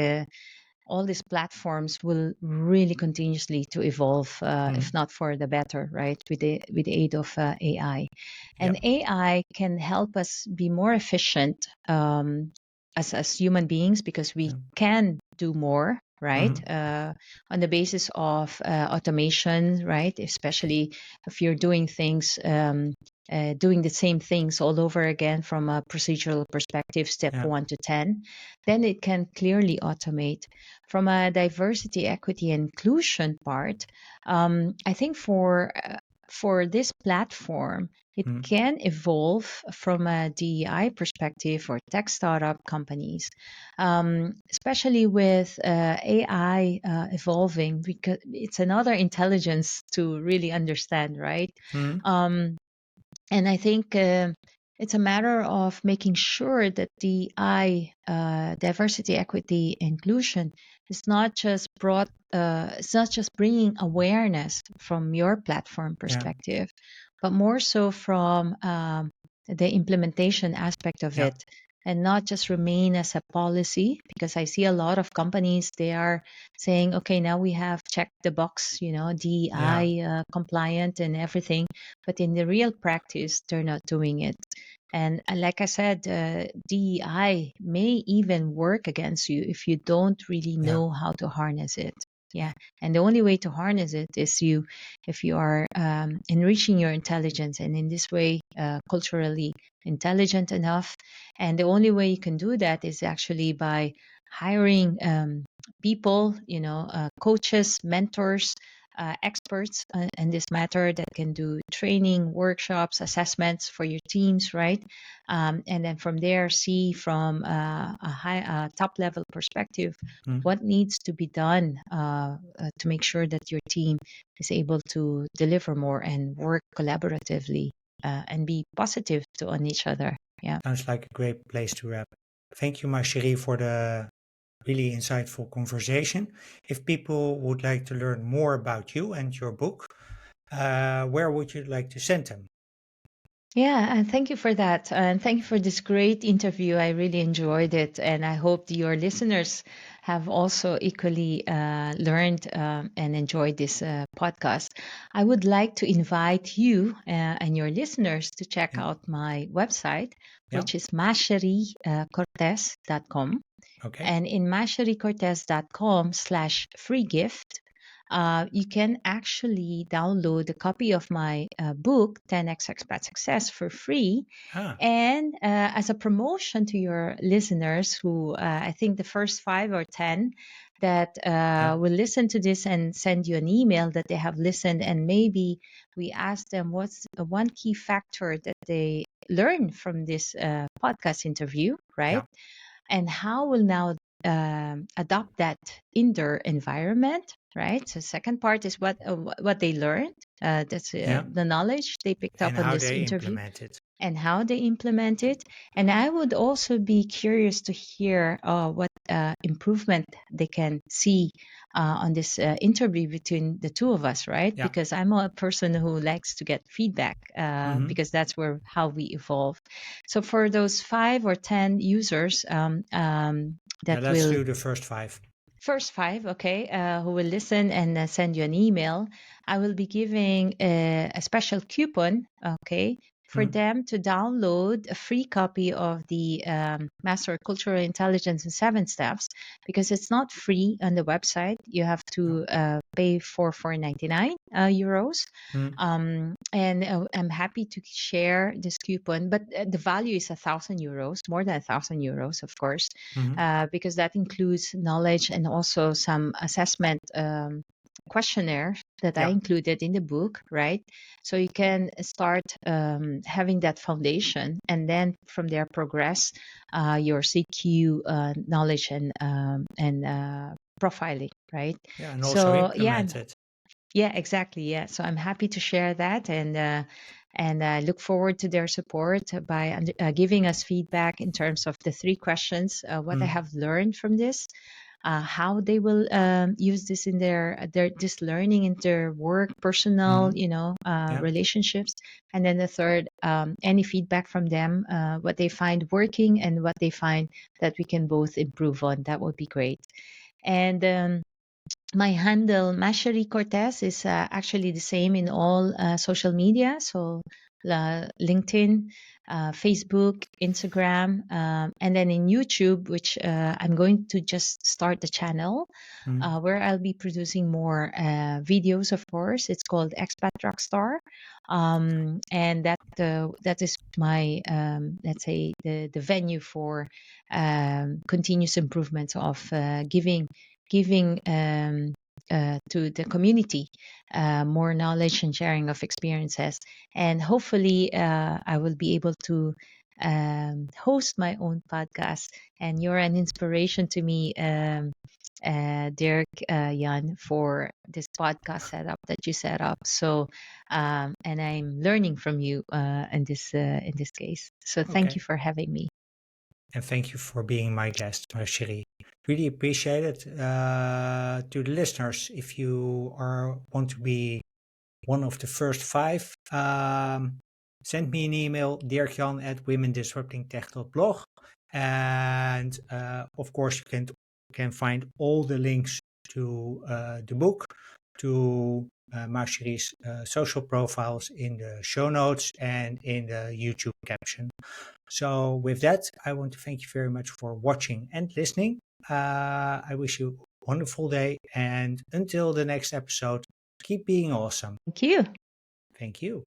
all these platforms will really continuously to evolve, if mm, not for the better, right? With the aid of AI, yeah, and AI can help us be more efficient as human beings because we yeah, can do more. Right, mhm, on the basis of automation, right? Especially if you're doing things, doing the same things all over again from a procedural perspective, step yeah, 1 to 10, then it can clearly automate. From a diversity, equity, and inclusion part, I think for this platform, it mm, can evolve from a DEI perspective for tech startup companies, especially with AI evolving, because it's another intelligence to really understand, right? mm, Um, and I think it's a matter of making sure that the diversity, equity, inclusion is not just it's not just bringing awareness from your platform yeah, perspective, but more so from the implementation aspect of yeah, it, and not just remain as a policy. Because I see a lot of companies, they are saying, okay, now we have checked the box, yeah, DEI compliant and everything, but in the real practice, they're not doing it. And like I said, DEI may even work against you if you don't really yeah, know how to harness it. Yeah, and the only way to harness it is if you are enriching your intelligence, and in this way, culturally intelligent enough. And the only way you can do that is actually by hiring people, coaches, mentors, experts in this matter that can do training, workshops, assessments for your teams, right? And then from there, see from a high, top level perspective mm. what needs to be done to make sure that your team is able to deliver more and work collaboratively and be positive to on each other. Yeah. Sounds like a great place to wrap. Thank you, my Cherie, for the really insightful conversation. If people would like to learn more about you and your book, where would you like to send them? Yeah, and thank you for that. And thank you for this great interview. I really enjoyed it. And I hope your listeners have also equally learned and enjoyed this podcast. I would like to invite you and your listeners to check Yeah, out my website, yeah, which is macheriecortez.com. okay. And in macheriecortez.com/free gift, you can actually download a copy of my book, 10x Expat Success, for free. Ah, And as a promotion to your listeners, who I think the first 5 or 10 that yeah, will listen to this and send you an email that they have listened, and maybe we ask them what's one key factor that they learn from this podcast interview, right? yeah, And how will now adopt that in their environment, right? So second part is what they learned, that's yeah. the knowledge they picked And up on how this they interview, implement it. and how they implement it. And I would also be curious to hear what improvement they can see on this interview between the two of us, right? Yeah. Because I'm a person who likes to get feedback Mm-hmm. because that's where how we evolve. So for those 5 or 10 users Yeah, that let's will do the first five. first 5, okay, who will listen and send you an email, I will be giving a special coupon, okay, for them to download a free copy of the Master of Cultural Intelligence in 7 Steps, because it's not free on the website. You have to pay for 4.99 euros. And I'm happy to share this coupon, but the value is 1,000 euros, more than 1,000 euros, of course, because that includes knowledge and also some assessment questionnaire that I included in the book, right? So you can start having that foundation, and then from there progress your CQ knowledge and profiling, right? Yeah, and also So implement it. yeah, exactly. Yeah. So I'm happy to share that, and I look forward to their support by giving us feedback in terms of the 3 questions, what I have learned from this, how they will use this in their this learning in their work, personal, relationships, and then the third, any feedback from them, what they find working and what they find that we can both improve on. That would be great. And my handle, Cherie Cortez, is actually the same in all social media. So LinkedIn, Facebook, Instagram, and then in YouTube, which I'm going to just start the channel where I'll be producing more videos, of course. It's called Expat Rockstar. And that is my, let's say, the venue for continuous improvements of giving to the community more knowledge and sharing of experiences. And hopefully I will be able to host my own podcast. And you're an inspiration to me, Dirk, Jan, for this podcast setup that you set up. So, and I'm learning from you in this case. So thank you for having me. And thank you for being my guest, Cherie. Really appreciate it. To the listeners, if you want to be one of the first 5, send me an email, dirkjan@womendisruptingtech.blog. And of course, you can find all the links to the book, to Marcherie's social profiles in the show notes and in the YouTube caption. So with that, I want to thank you very much for watching and listening. I wish you a wonderful day, and until the next episode, keep being awesome. Thank you. Thank you.